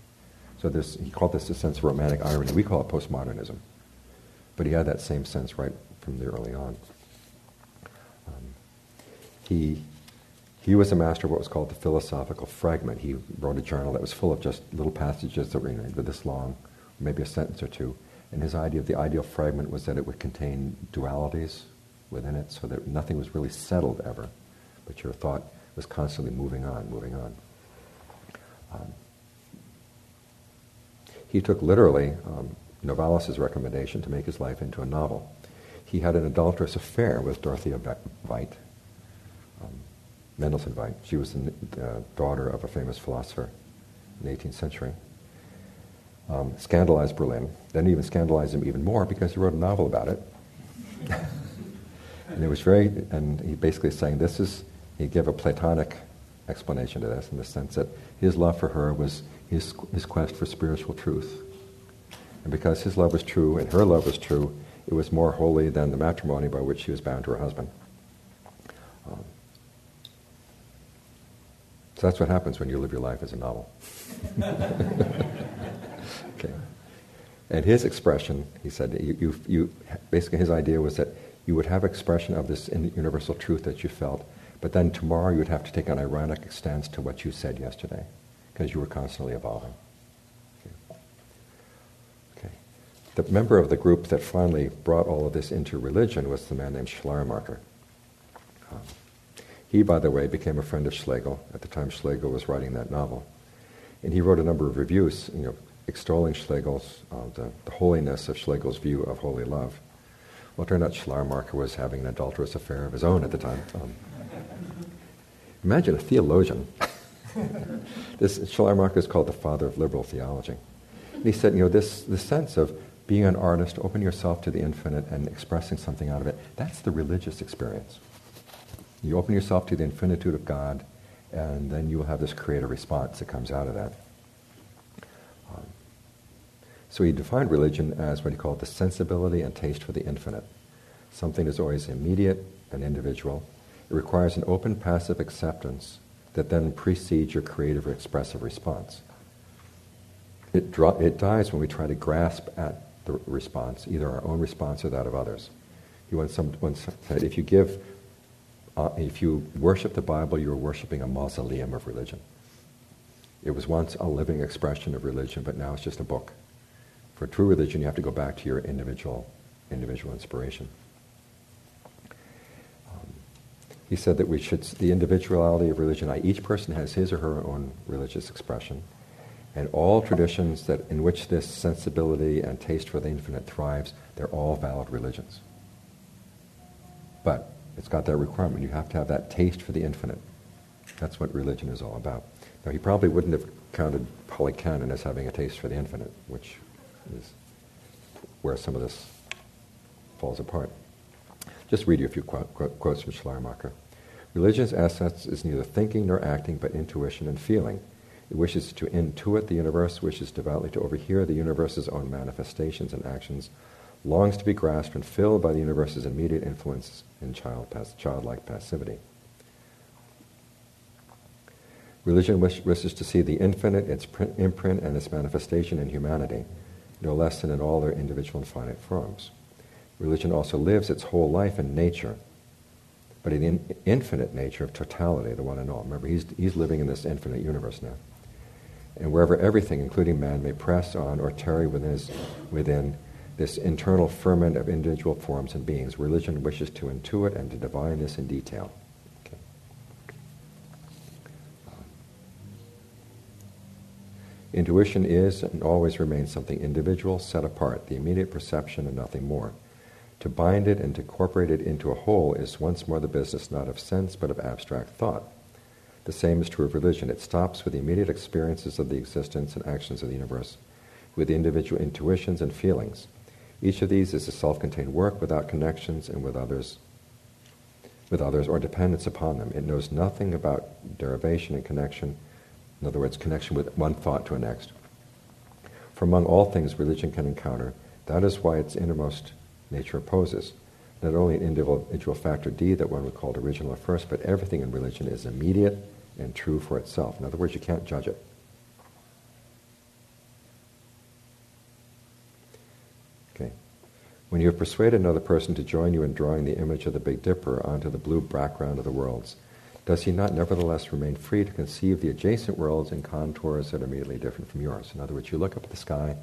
So he called this a sense of romantic irony. We call it postmodernism. But he had that same sense right from the early on. He was a master of what was called the philosophical fragment. He wrote a journal that was full of just little passages that were this long, maybe a sentence or two. And his idea of the ideal fragment was that it would contain dualities within it, so that nothing was really settled ever, but your thought was constantly moving on. He took literally Novalis' recommendation to make his life into a novel. He had an adulterous affair with Dorothea Veit, Mendelssohn Veit. She was the daughter of a famous philosopher in the 18th century. Scandalized Berlin, then even scandalized him even more because he wrote a novel about it. And it was and he basically is saying he gave a Platonic explanation to this in the sense that his love for her was his quest for spiritual truth. And because his love was true and her love was true, it was more holy than the matrimony by which she was bound to her husband. So that's what happens when you live your life as a novel. Okay. And his expression, he said, you basically his idea was that you would have expression of this universal truth that you felt, but then tomorrow you would have to take an ironic stance to what you said yesterday, because you were constantly evolving. Okay. The member of the group that finally brought all of this into religion was the man named Schleiermacher. He, by the way, became a friend of Schlegel at the time Schlegel was writing that novel. And he wrote a number of reviews, extolling Schlegel's, the holiness of Schlegel's view of holy love. Well, it turned out Schleiermacher was having an adulterous affair of his own at the time. Imagine a theologian This Schleiermacher is called the father of liberal theology. And he said, this sense of being an artist, open yourself to the infinite and expressing something out of it, that's the religious experience. You open yourself to the infinitude of God, and then you will have this creative response that comes out of that. So he defined religion as what he called the sensibility and taste for the infinite. Something is always immediate and individual. It requires an open, passive acceptance that then precedes your creative or expressive response. It dies when we try to grasp at the response, either our own response or that of others. He once said, if you worship the Bible, you're worshiping a mausoleum of religion. It was once a living expression of religion, but now it's just a book. For true religion, you have to go back to your individual inspiration. He said that the individuality of religion, each person has his or her own religious expression, and all traditions in which this sensibility and taste for the infinite thrives, they're all valid religions. But it's got that requirement. You have to have that taste for the infinite. That's what religion is all about. Now, he probably wouldn't have counted Polycanon as having a taste for the infinite, which is where some of this falls apart. Just read you a few quotes from Schleiermacher. Religion's essence is neither thinking nor acting, but intuition and feeling. It wishes to intuit the universe, wishes devoutly to overhear the universe's own manifestations and actions, longs to be grasped and filled by the universe's immediate influence in childlike passivity. Religion wishes to see the infinite, its imprint and its manifestation in humanity, no less than in all their individual and finite forms. Religion also lives its whole life in nature, but in the infinite nature of totality, the one and all. Remember, he's living in this infinite universe now. And wherever everything, including man, may press on or tarry within this internal ferment of individual forms and beings, religion wishes to intuit and to divine this in detail. Okay. Intuition is and always remains something individual, set apart, the immediate perception and nothing more. To bind it and to incorporate it into a whole is once more the business not of sense but of abstract thought. The same is true of religion. It stops with the immediate experiences of the existence and actions of the universe, with the individual intuitions and feelings. Each of these is a self-contained work without connections and with others or dependence upon them. It knows nothing about derivation and connection, in other words, connection with one thought to a next. For among all things religion can encounter, that is why its innermost nature opposes not only an individual factor D that one would call original at first, but everything in religion is immediate and true for itself. In other words, you can't judge it. Okay. When you have persuaded another person to join you in drawing the image of the Big Dipper onto the blue background of the worlds, does he not nevertheless remain free to conceive the adjacent worlds in contours that are immediately different from yours? In other words, you look up at the sky,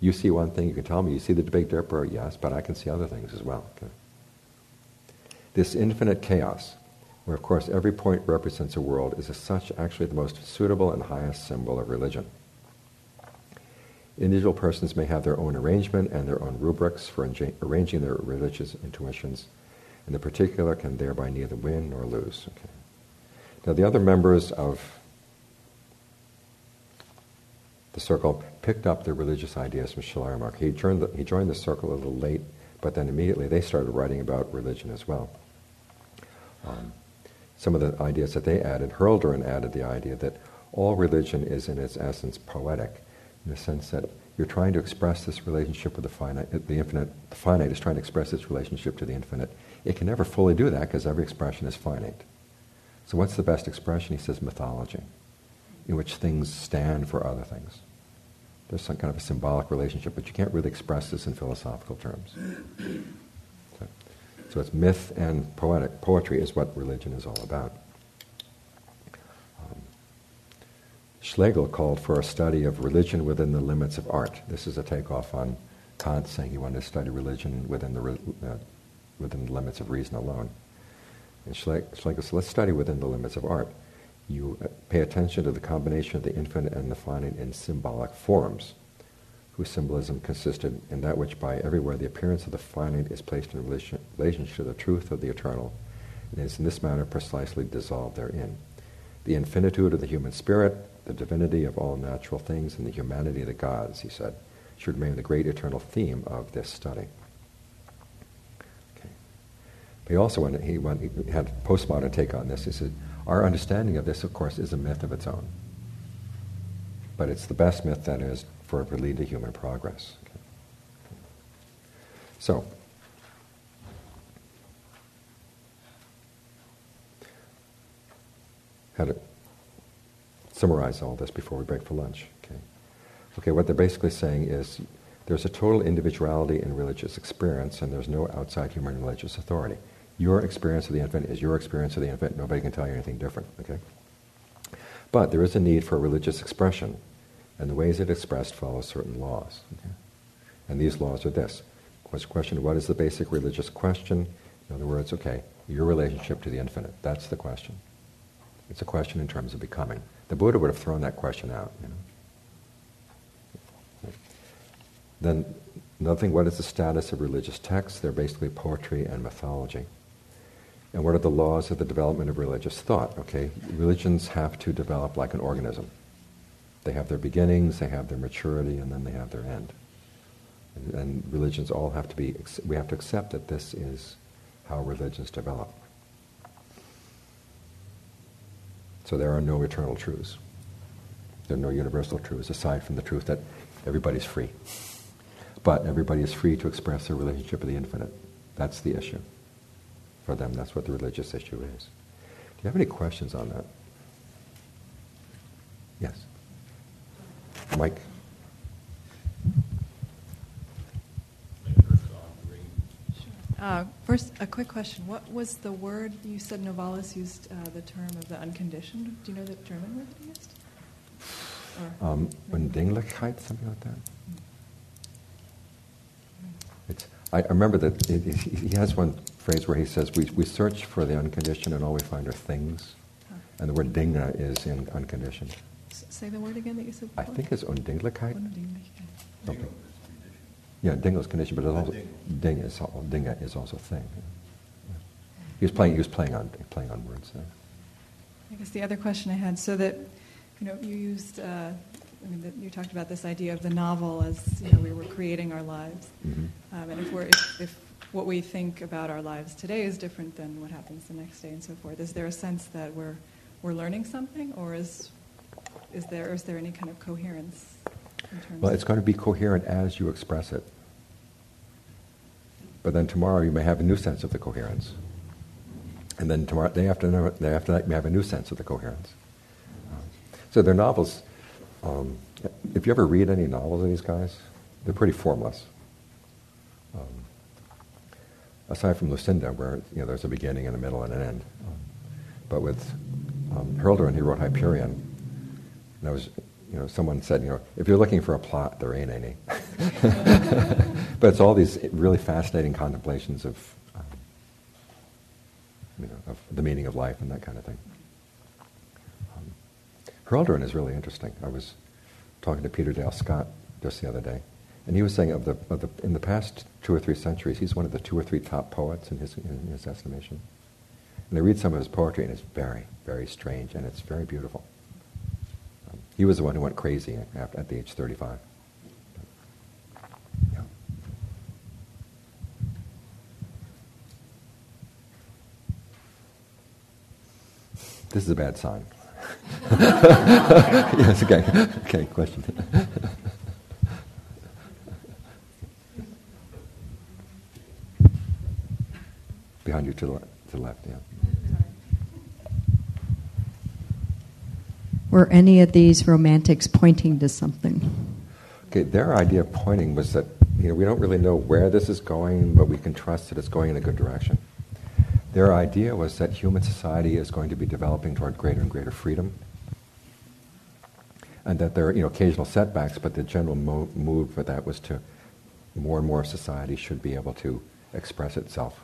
you see one thing, you can tell me, you see the Big Dipper, yes, but I can see other things as well. Okay. This infinite chaos, where of course every point represents a world, is as such actually the most suitable and highest symbol of religion. Individual persons may have their own arrangement and their own rubrics for arranging their religious intuitions, and the particular can thereby neither win nor lose. Okay. Now the other members of the circle picked up their religious ideas from Schleiermacher. He joined the circle a little late, but then immediately they started writing about religion as well. Some of the ideas that they added, Hölderlin added the idea that all religion is in its essence poetic, in the sense that you're trying to express this relationship with the finite, the infinite. The finite is trying to express its relationship to the infinite. It can never fully do that because every expression is finite. So what's the best expression? He says mythology, in which things stand for other things. There's some kind of a symbolic relationship, but you can't really express this in philosophical terms. So it's myth and poetic. Poetry is what religion is all about. Schlegel called for a study of religion within the limits of art. This is a takeoff on Kant saying he wanted to study religion within the limits of reason alone. And Schlegel said, let's study within the limits of art. You pay attention to the combination of the infinite and the finite in symbolic forms, whose symbolism consisted in that which by everywhere the appearance of the finite is placed in relationship to the truth of the eternal, and is in this manner precisely dissolved therein. The infinitude of the human spirit, the divinity of all natural things, and the humanity of the gods, he said, should remain the great eternal theme of this study. Okay. But he also he had a postmodern take on this. He said, our understanding of this, of course, is a myth of its own. But it's the best myth that is for it to lead to human progress. Okay. So, how to summarize all this before we break for lunch. Okay, what they're basically saying is there's a total individuality in religious experience, and there's no outside human religious authority. Your experience of the infinite is your experience of the infinite. Nobody can tell you anything different. Okay, but there is a need for religious expression, and the ways it's expressed follow certain laws. Okay? And these laws are this: question, what is the basic religious question? In other words, okay, your relationship to the infinite. That's the question. It's a question in terms of becoming. The Buddha would have thrown that question out. Then another thing, what is the status of religious texts? They're basically poetry and mythology. And what are the laws of the development of religious thought? Okay, religions have to develop like an organism. They have their beginnings, they have their maturity, and then they have their end. And religions all have to be, we have to accept that this is how religions develop. So there are no eternal truths. There are no universal truths, aside from the truth that everybody's free. But everybody is free to express their relationship with the infinite. That's the issue. For them, that's what the religious issue is. Do you have any questions on that? Yes. Mike? First, a quick question. What was the word you said Novalis used, the term of the unconditioned? Do you know the German word that he used? Undinglichkeit, something like that. I remember that he has one phrase where he says, we search for the unconditioned and all we find are things. Huh. And the word Dinge is in unconditioned. Say the word again that you said before. I think it's Undinglichkeit. Undinglichkeit. Okay. Yeah, Dinge is condition, but it's also, Dinge is also thing. Yeah. He was playing on words there. I guess the other question I had, so that you used, you talked about this idea of the novel as we were creating our lives, and if what we think about our lives today is different than what happens the next day and so forth, is there a sense that we're learning something, or is there any kind of coherence? Well, it's going to be coherent as you express it. But then tomorrow you may have a new sense of the coherence. And then tomorrow, day after that, you may have a new sense of the coherence. So they're novels. If you ever read any novels of these guys, they're pretty formless. Aside from Lucinda, where there's a beginning and a middle and an end. But with Hölderlin, he wrote Hyperion. And I was... someone said, if you're looking for a plot, there ain't any. But it's all these really fascinating contemplations of the meaning of life and that kind of thing. Hölderlin is really interesting. I was talking to Peter Dale Scott just the other day, and he was saying in the past 2 or 3 centuries, he's one of the 2 or 3 top poets in his estimation. And I read some of his poetry, and it's very, very strange, and it's very beautiful. He was the one who went crazy at the age 35. Yeah. This is a bad sign. Yes, okay. Okay, question. Behind you to the left, yeah. Were any of these romantics pointing to something? Okay, their idea of pointing was that we don't really know where this is going, but we can trust that it's going in a good direction. Their idea was that human society is going to be developing toward greater and greater freedom, and that there are occasional setbacks, but the general mood for that was to more and more of society should be able to express itself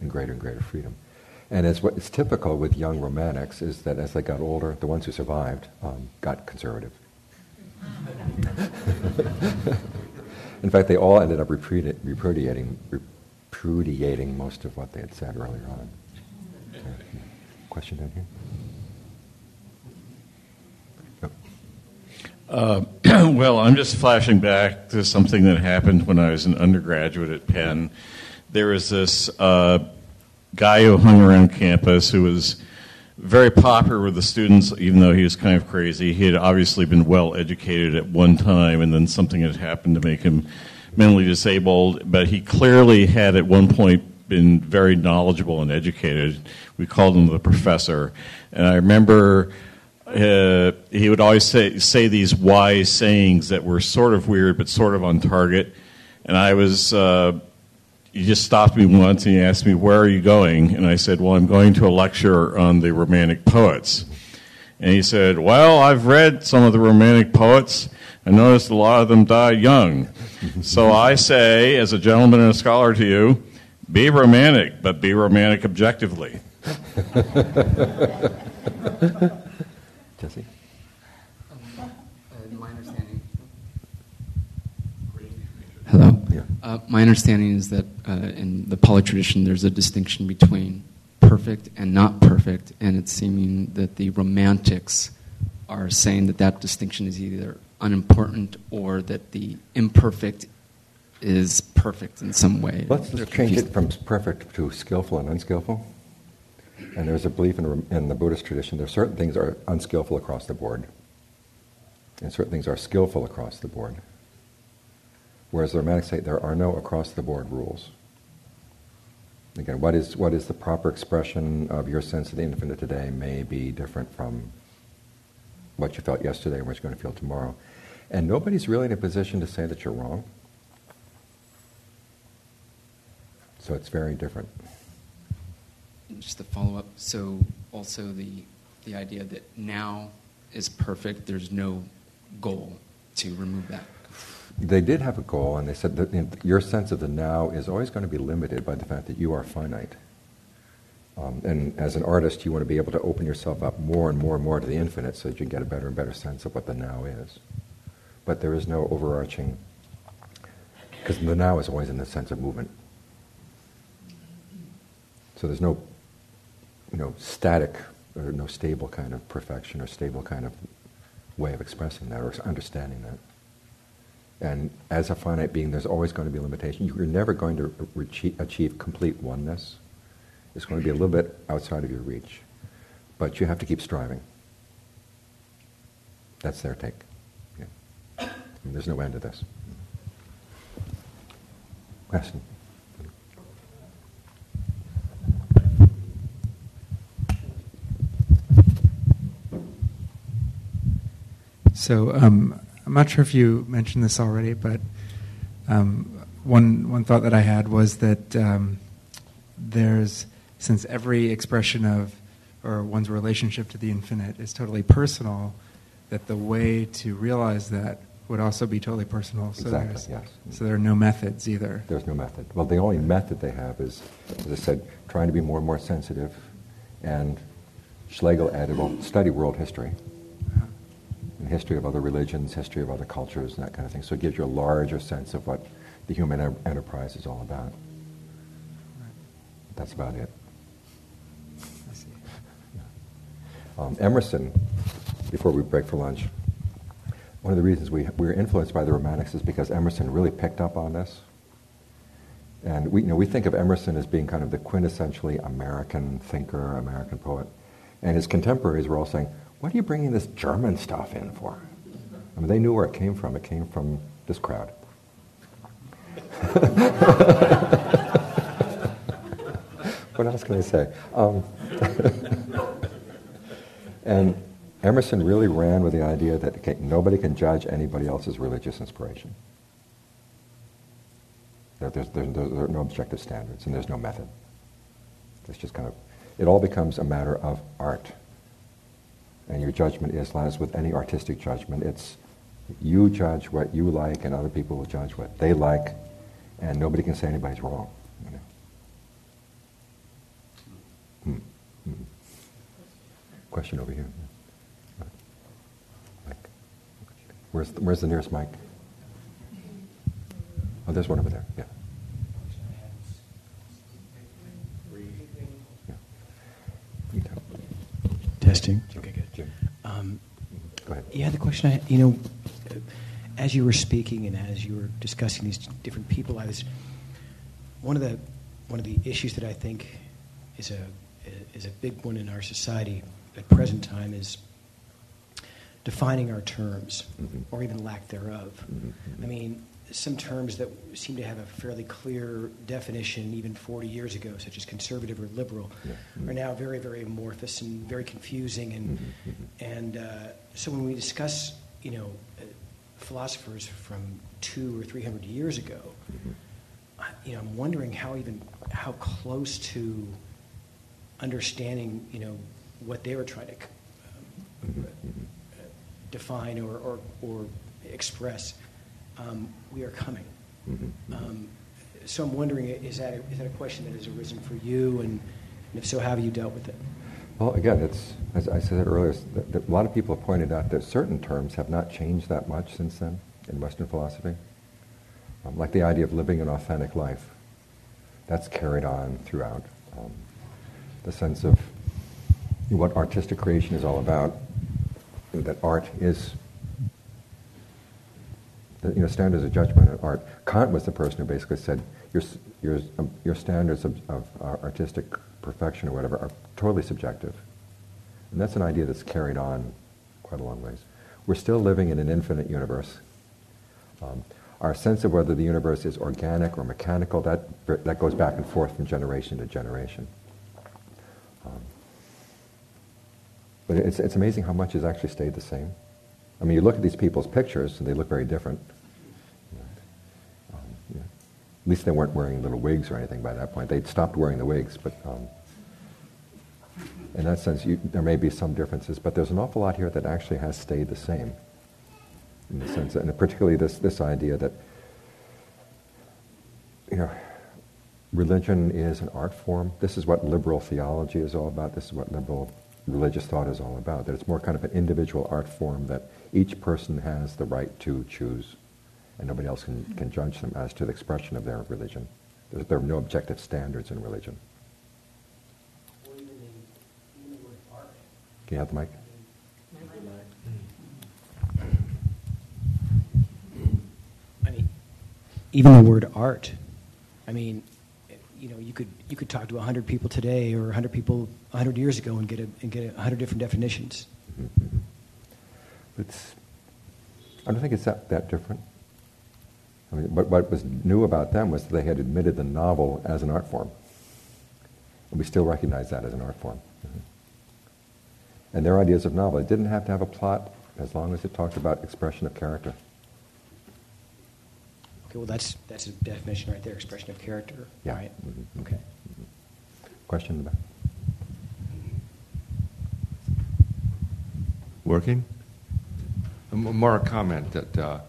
in greater and greater freedom. And it's typical with young romantics is that as they got older, the ones who survived got conservative. In fact, they all ended up repudiating most of what they had said earlier on. Okay. Question down here? Well, I'm just flashing back to something that happened when I was an undergraduate at Penn. There was this guy who hung around campus who was very popular with the students, even though he was kind of crazy. He had obviously been well educated at one time, and then something had happened to make him mentally disabled. But he clearly had at one point been very knowledgeable and educated. We called him the professor. And I remember he would always say these wise sayings that were sort of weird but sort of on target. And I was... He just stopped me once and he asked me, "Where are you going?" And I said, "Well, I'm going to a lecture on the Romantic poets." And he said, "Well, I've read some of the Romantic poets. I noticed a lot of them died young. So I say, as a gentleman and a scholar to you, be romantic, but be romantic objectively." Jesse? My understanding... Hello? Yeah. My understanding is that in the Pali tradition there's a distinction between perfect and not perfect, and it's seeming that the Romantics are saying that that distinction is either unimportant or that the imperfect is perfect in some way. Let's just change it from perfect to skillful and unskillful. And there's a belief in the Buddhist tradition there are certain things are unskillful across the board, and certain things are skillful across the board. Whereas the Romantics say there are no across-the-board rules. Again, what is the proper expression of your sense of the infinite today may be different from what you felt yesterday and what you're going to feel tomorrow. And nobody's really in a position to say that you're wrong. So it's very different. Just to follow up, so also the idea that now is perfect, there's no goal to remove that. They did have a goal, and they said that your sense of the now is always going to be limited by the fact that you are finite. And as an artist, you want to be able to open yourself up more and more and more to the infinite so that you get a better and better sense of what the now is. But there is no overarching, because the now is always in the sense of movement. So there's no, static or no stable kind of perfection or stable kind of way of expressing that or understanding that. And as a finite being, there's always going to be a limitation. You're never going to achieve complete oneness. It's going to be a little bit outside of your reach. But you have to keep striving. That's their take. Yeah. There's no end to this. Question? So, I'm not sure if you mentioned this already, but one thought that I had was that since every expression of or one's relationship to the infinite is totally personal, that the way to realize that would also be totally personal. So exactly, yes. So there are no methods either. There's no method. Well, the only method they have is, as I said, trying to be more and more sensitive, and Schlegel added, well, study world history. And history of other religions, history of other cultures, and that kind of thing. So it gives you a larger sense of what the human enterprise is all about. Right. That's about it. I see. Emerson, before we break for lunch, one of the reasons we were influenced by the Romantics is because Emerson really picked up on this. And we think of Emerson as being kind of the quintessentially American thinker, American poet. And his contemporaries were all saying, "What are you bringing this German stuff in for?" I mean, they knew where it came from. It came from this crowd. What else can I say? And Emerson really ran with the idea that nobody can judge anybody else's religious inspiration. There are no objective standards, and there's no method. It's just it all becomes a matter of art. And your judgment is, as with any artistic judgment, it's you judge what you like, and other people will judge what they like, and nobody can say anybody's wrong. Question over here. Mike. Where's the nearest mic? Oh, there's one over there. Yeah. Testing. Okay, good. Go ahead. Yeah, the question as you were speaking and as you were discussing these different people, I was one of the issues that I think is a big one in our society at present time is defining our terms, or even lack thereof. I mean, some terms that seem to have a fairly clear definition even 40 years ago, such as conservative or liberal, are now very, very amorphous and very confusing. And so when we discuss, philosophers from 200 or 300 years ago, I'm wondering how close to understanding, what they were trying to define or express, we are coming. So I'm wondering, is that a question that has arisen for you, and if so, how have you dealt with it? Well, again, it's, as I said earlier, that a lot of people have pointed out that certain terms have not changed that much since then in Western philosophy. Like the idea of living an authentic life. That's carried on throughout. The sense of what artistic creation is all about, that art is, standards of judgment of art. Kant was the person who basically said, your standards of artistic perfection or whatever are totally subjective. And that's an idea that's carried on quite a long ways. We're still living in an infinite universe. Our sense of whether the universe is organic or mechanical, that goes back and forth from generation to generation. But it's amazing how much has actually stayed the same. I mean, you look at these people's pictures, and they look very different. At least they weren't wearing little wigs or anything by that point. They'd stopped wearing the wigs, but in that sense, there may be some differences, but there's an awful lot here that actually has stayed the same. In the sense, and particularly this idea that, religion is an art form. This is what liberal theology is all about. This is what liberal religious thought is all about. That it's more kind of an individual art form that each person has the right to choose, and nobody else can judge them as to the expression of their religion. There are no objective standards in religion. Or even the word art. Can you have the mic? I mean, even the word art. I mean, you could talk to 100 people today or 100 people 100 years ago and get 100 different definitions. I don't think it's that different. I mean, what was new about them was that they had admitted the novel as an art form. And we still recognize that as an art form. And their ideas of novel, it didn't have to have a plot as long as it talked about expression of character. Okay, well that's a definition right there, expression of character. Yeah. Right? Okay. Question in the back. Working? More a comment that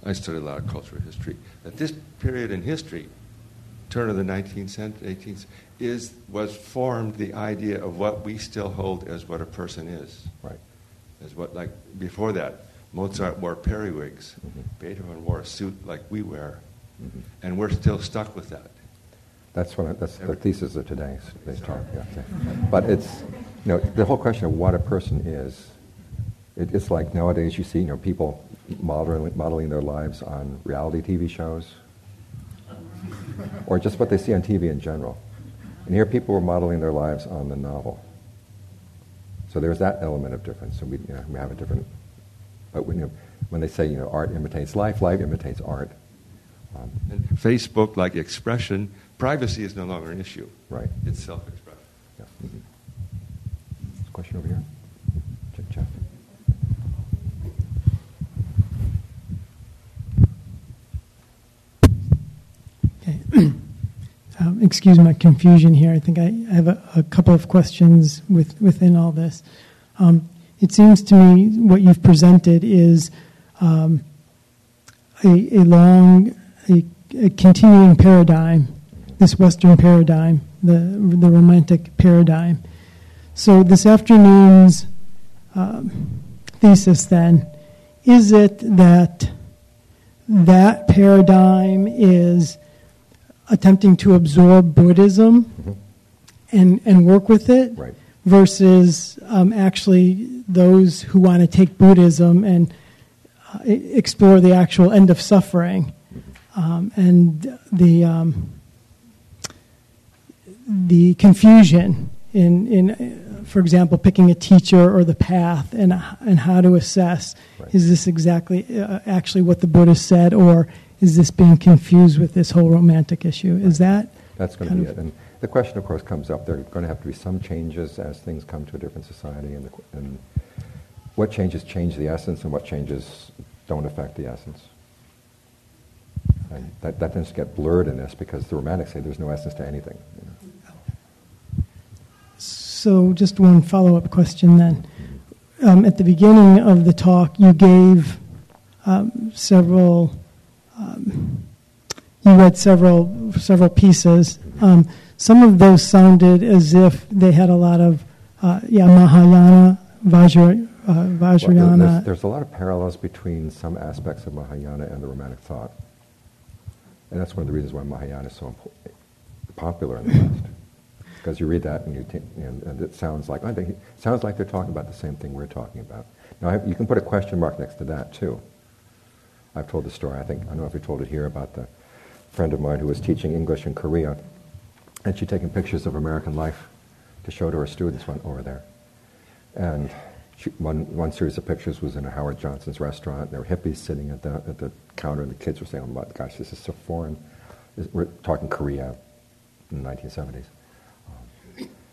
I studied a lot of cultural history. That this period in history, turn of the 19th century, 18th, was formed the idea of what we still hold as what a person is. Right. As what, like before that, Mozart wore periwigs, Beethoven wore a suit like we wear, and we're still stuck with that. That's the thesis of today's talk. Yeah. But it's the whole question of what a person is. It's like nowadays you see people modeling their lives on reality TV shows, or just what they see on TV in general. And here people were modeling their lives on the novel. So there's that element of difference. So we have a different. But when they say art imitates life, life imitates art. And Facebook, like expression, privacy is no longer an issue. Right. It's self-expression. Yeah. Question over here. Jeff. Okay. Excuse my confusion here. I think I have a couple of questions within all this. It seems to me what you've presented is a continuing paradigm, this Western paradigm, the Romantic paradigm. So this afternoon's thesis then, is it that paradigm is attempting to absorb Buddhism and work with it, right, versus actually those who want to take Buddhism and explore the actual end of suffering, and the confusion in, for example, picking a teacher or the path, and how to assess, is this exactly actually what the Buddha said, or is this being confused with this whole romantic issue? Is that? That's going to be it. And the question, of course, comes up. There are going to have to be some changes as things come to a different society, and what changes change the essence, and what changes don't affect the essence. And that tends to get blurred in this because the Romantics say there's no essence to anything. You know? So just one follow-up question then. At the beginning of the talk, you gave several. You read several pieces. Some of those sounded as if they had a lot of Mahayana, Vajrayana. Well, there's a lot of parallels between some aspects of Mahayana and the Romantic thought, and that's one of the reasons why Mahayana is so popular in the West. Because you read that and you think, and it sounds like they're talking about the same thing we're talking about. Now you can put a question mark next to that too. I've told the story. I don't know if you told it here, about the friend of mine who was teaching English in Korea, and she'd taken pictures of American life to show to her students over there. And one series of pictures was in a Howard Johnson's restaurant. There were hippies sitting at the counter, and the kids were saying, "Oh my gosh, this is so foreign." We're talking Korea in the 1970s.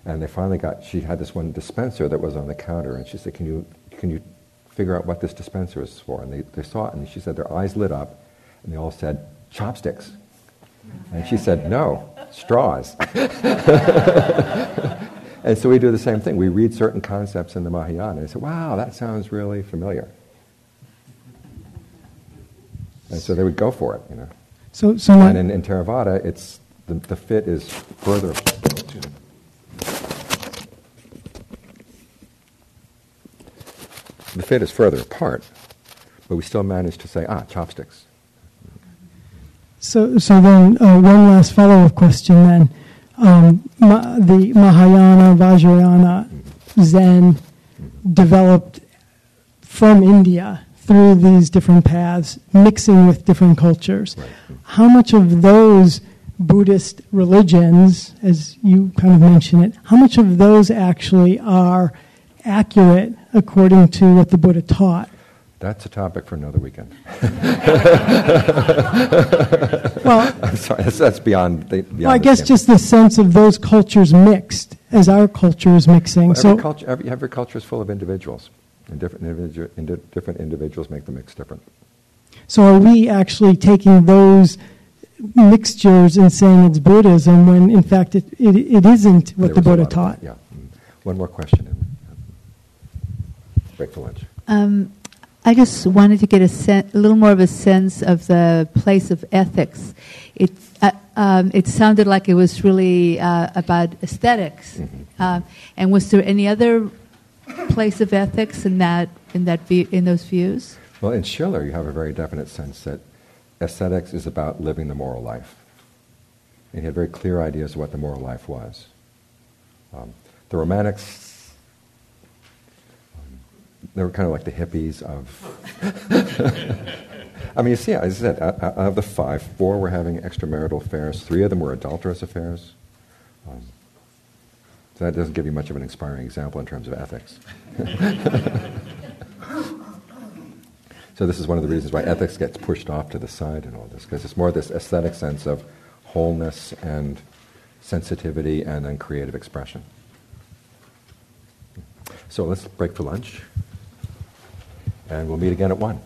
And they finally she had this one dispenser that was on the counter, and she said, can you figure out what this dispenser is for? And they saw it, and she said their eyes lit up, and they all said, chopsticks. And she said, no, straws. And so we do the same thing. We read certain concepts in the Mahayana, and say, wow, that sounds really familiar. And so they would go for it, you know. And in Theravada, it's the fit is further. The fit is further apart, but we still manage to say, chopsticks. So then, one last follow-up question then. The Mahayana, Vajrayana, Zen developed from India through these different paths, mixing with different cultures. Right. How much of those Buddhist religions, as you kind of mention it, how much of those actually are accurate according to what the Buddha taught? That's a topic for another weekend. Well, I'm sorry, that's beyond the... I guess just the sense of those cultures mixed, as our culture is mixing. Well, every culture is full of individuals, and different individuals make the mix different. So are we actually taking those mixtures and saying it's Buddhism when in fact it isn't what the Buddha taught? Yeah. One more question. Break for lunch. I just wanted to get a little more of a sense of the place of ethics. It sounded like it was really about aesthetics. Mm-hmm. And was there any other place of ethics in those views? Well, in Schiller, you have a very definite sense that aesthetics is about living the moral life. And he had very clear ideas of what the moral life was. The Romantics, they were kind of like the hippies of... I mean, you see, as I said, out of the 5, 4 were having extramarital affairs, 3 of them were adulterous affairs. So that doesn't give you much of an inspiring example in terms of ethics. So this is one of the reasons why ethics gets pushed off to the side in all this, because it's more this aesthetic sense of wholeness and sensitivity and then creative expression. So let's break for lunch, and we'll meet again at 1.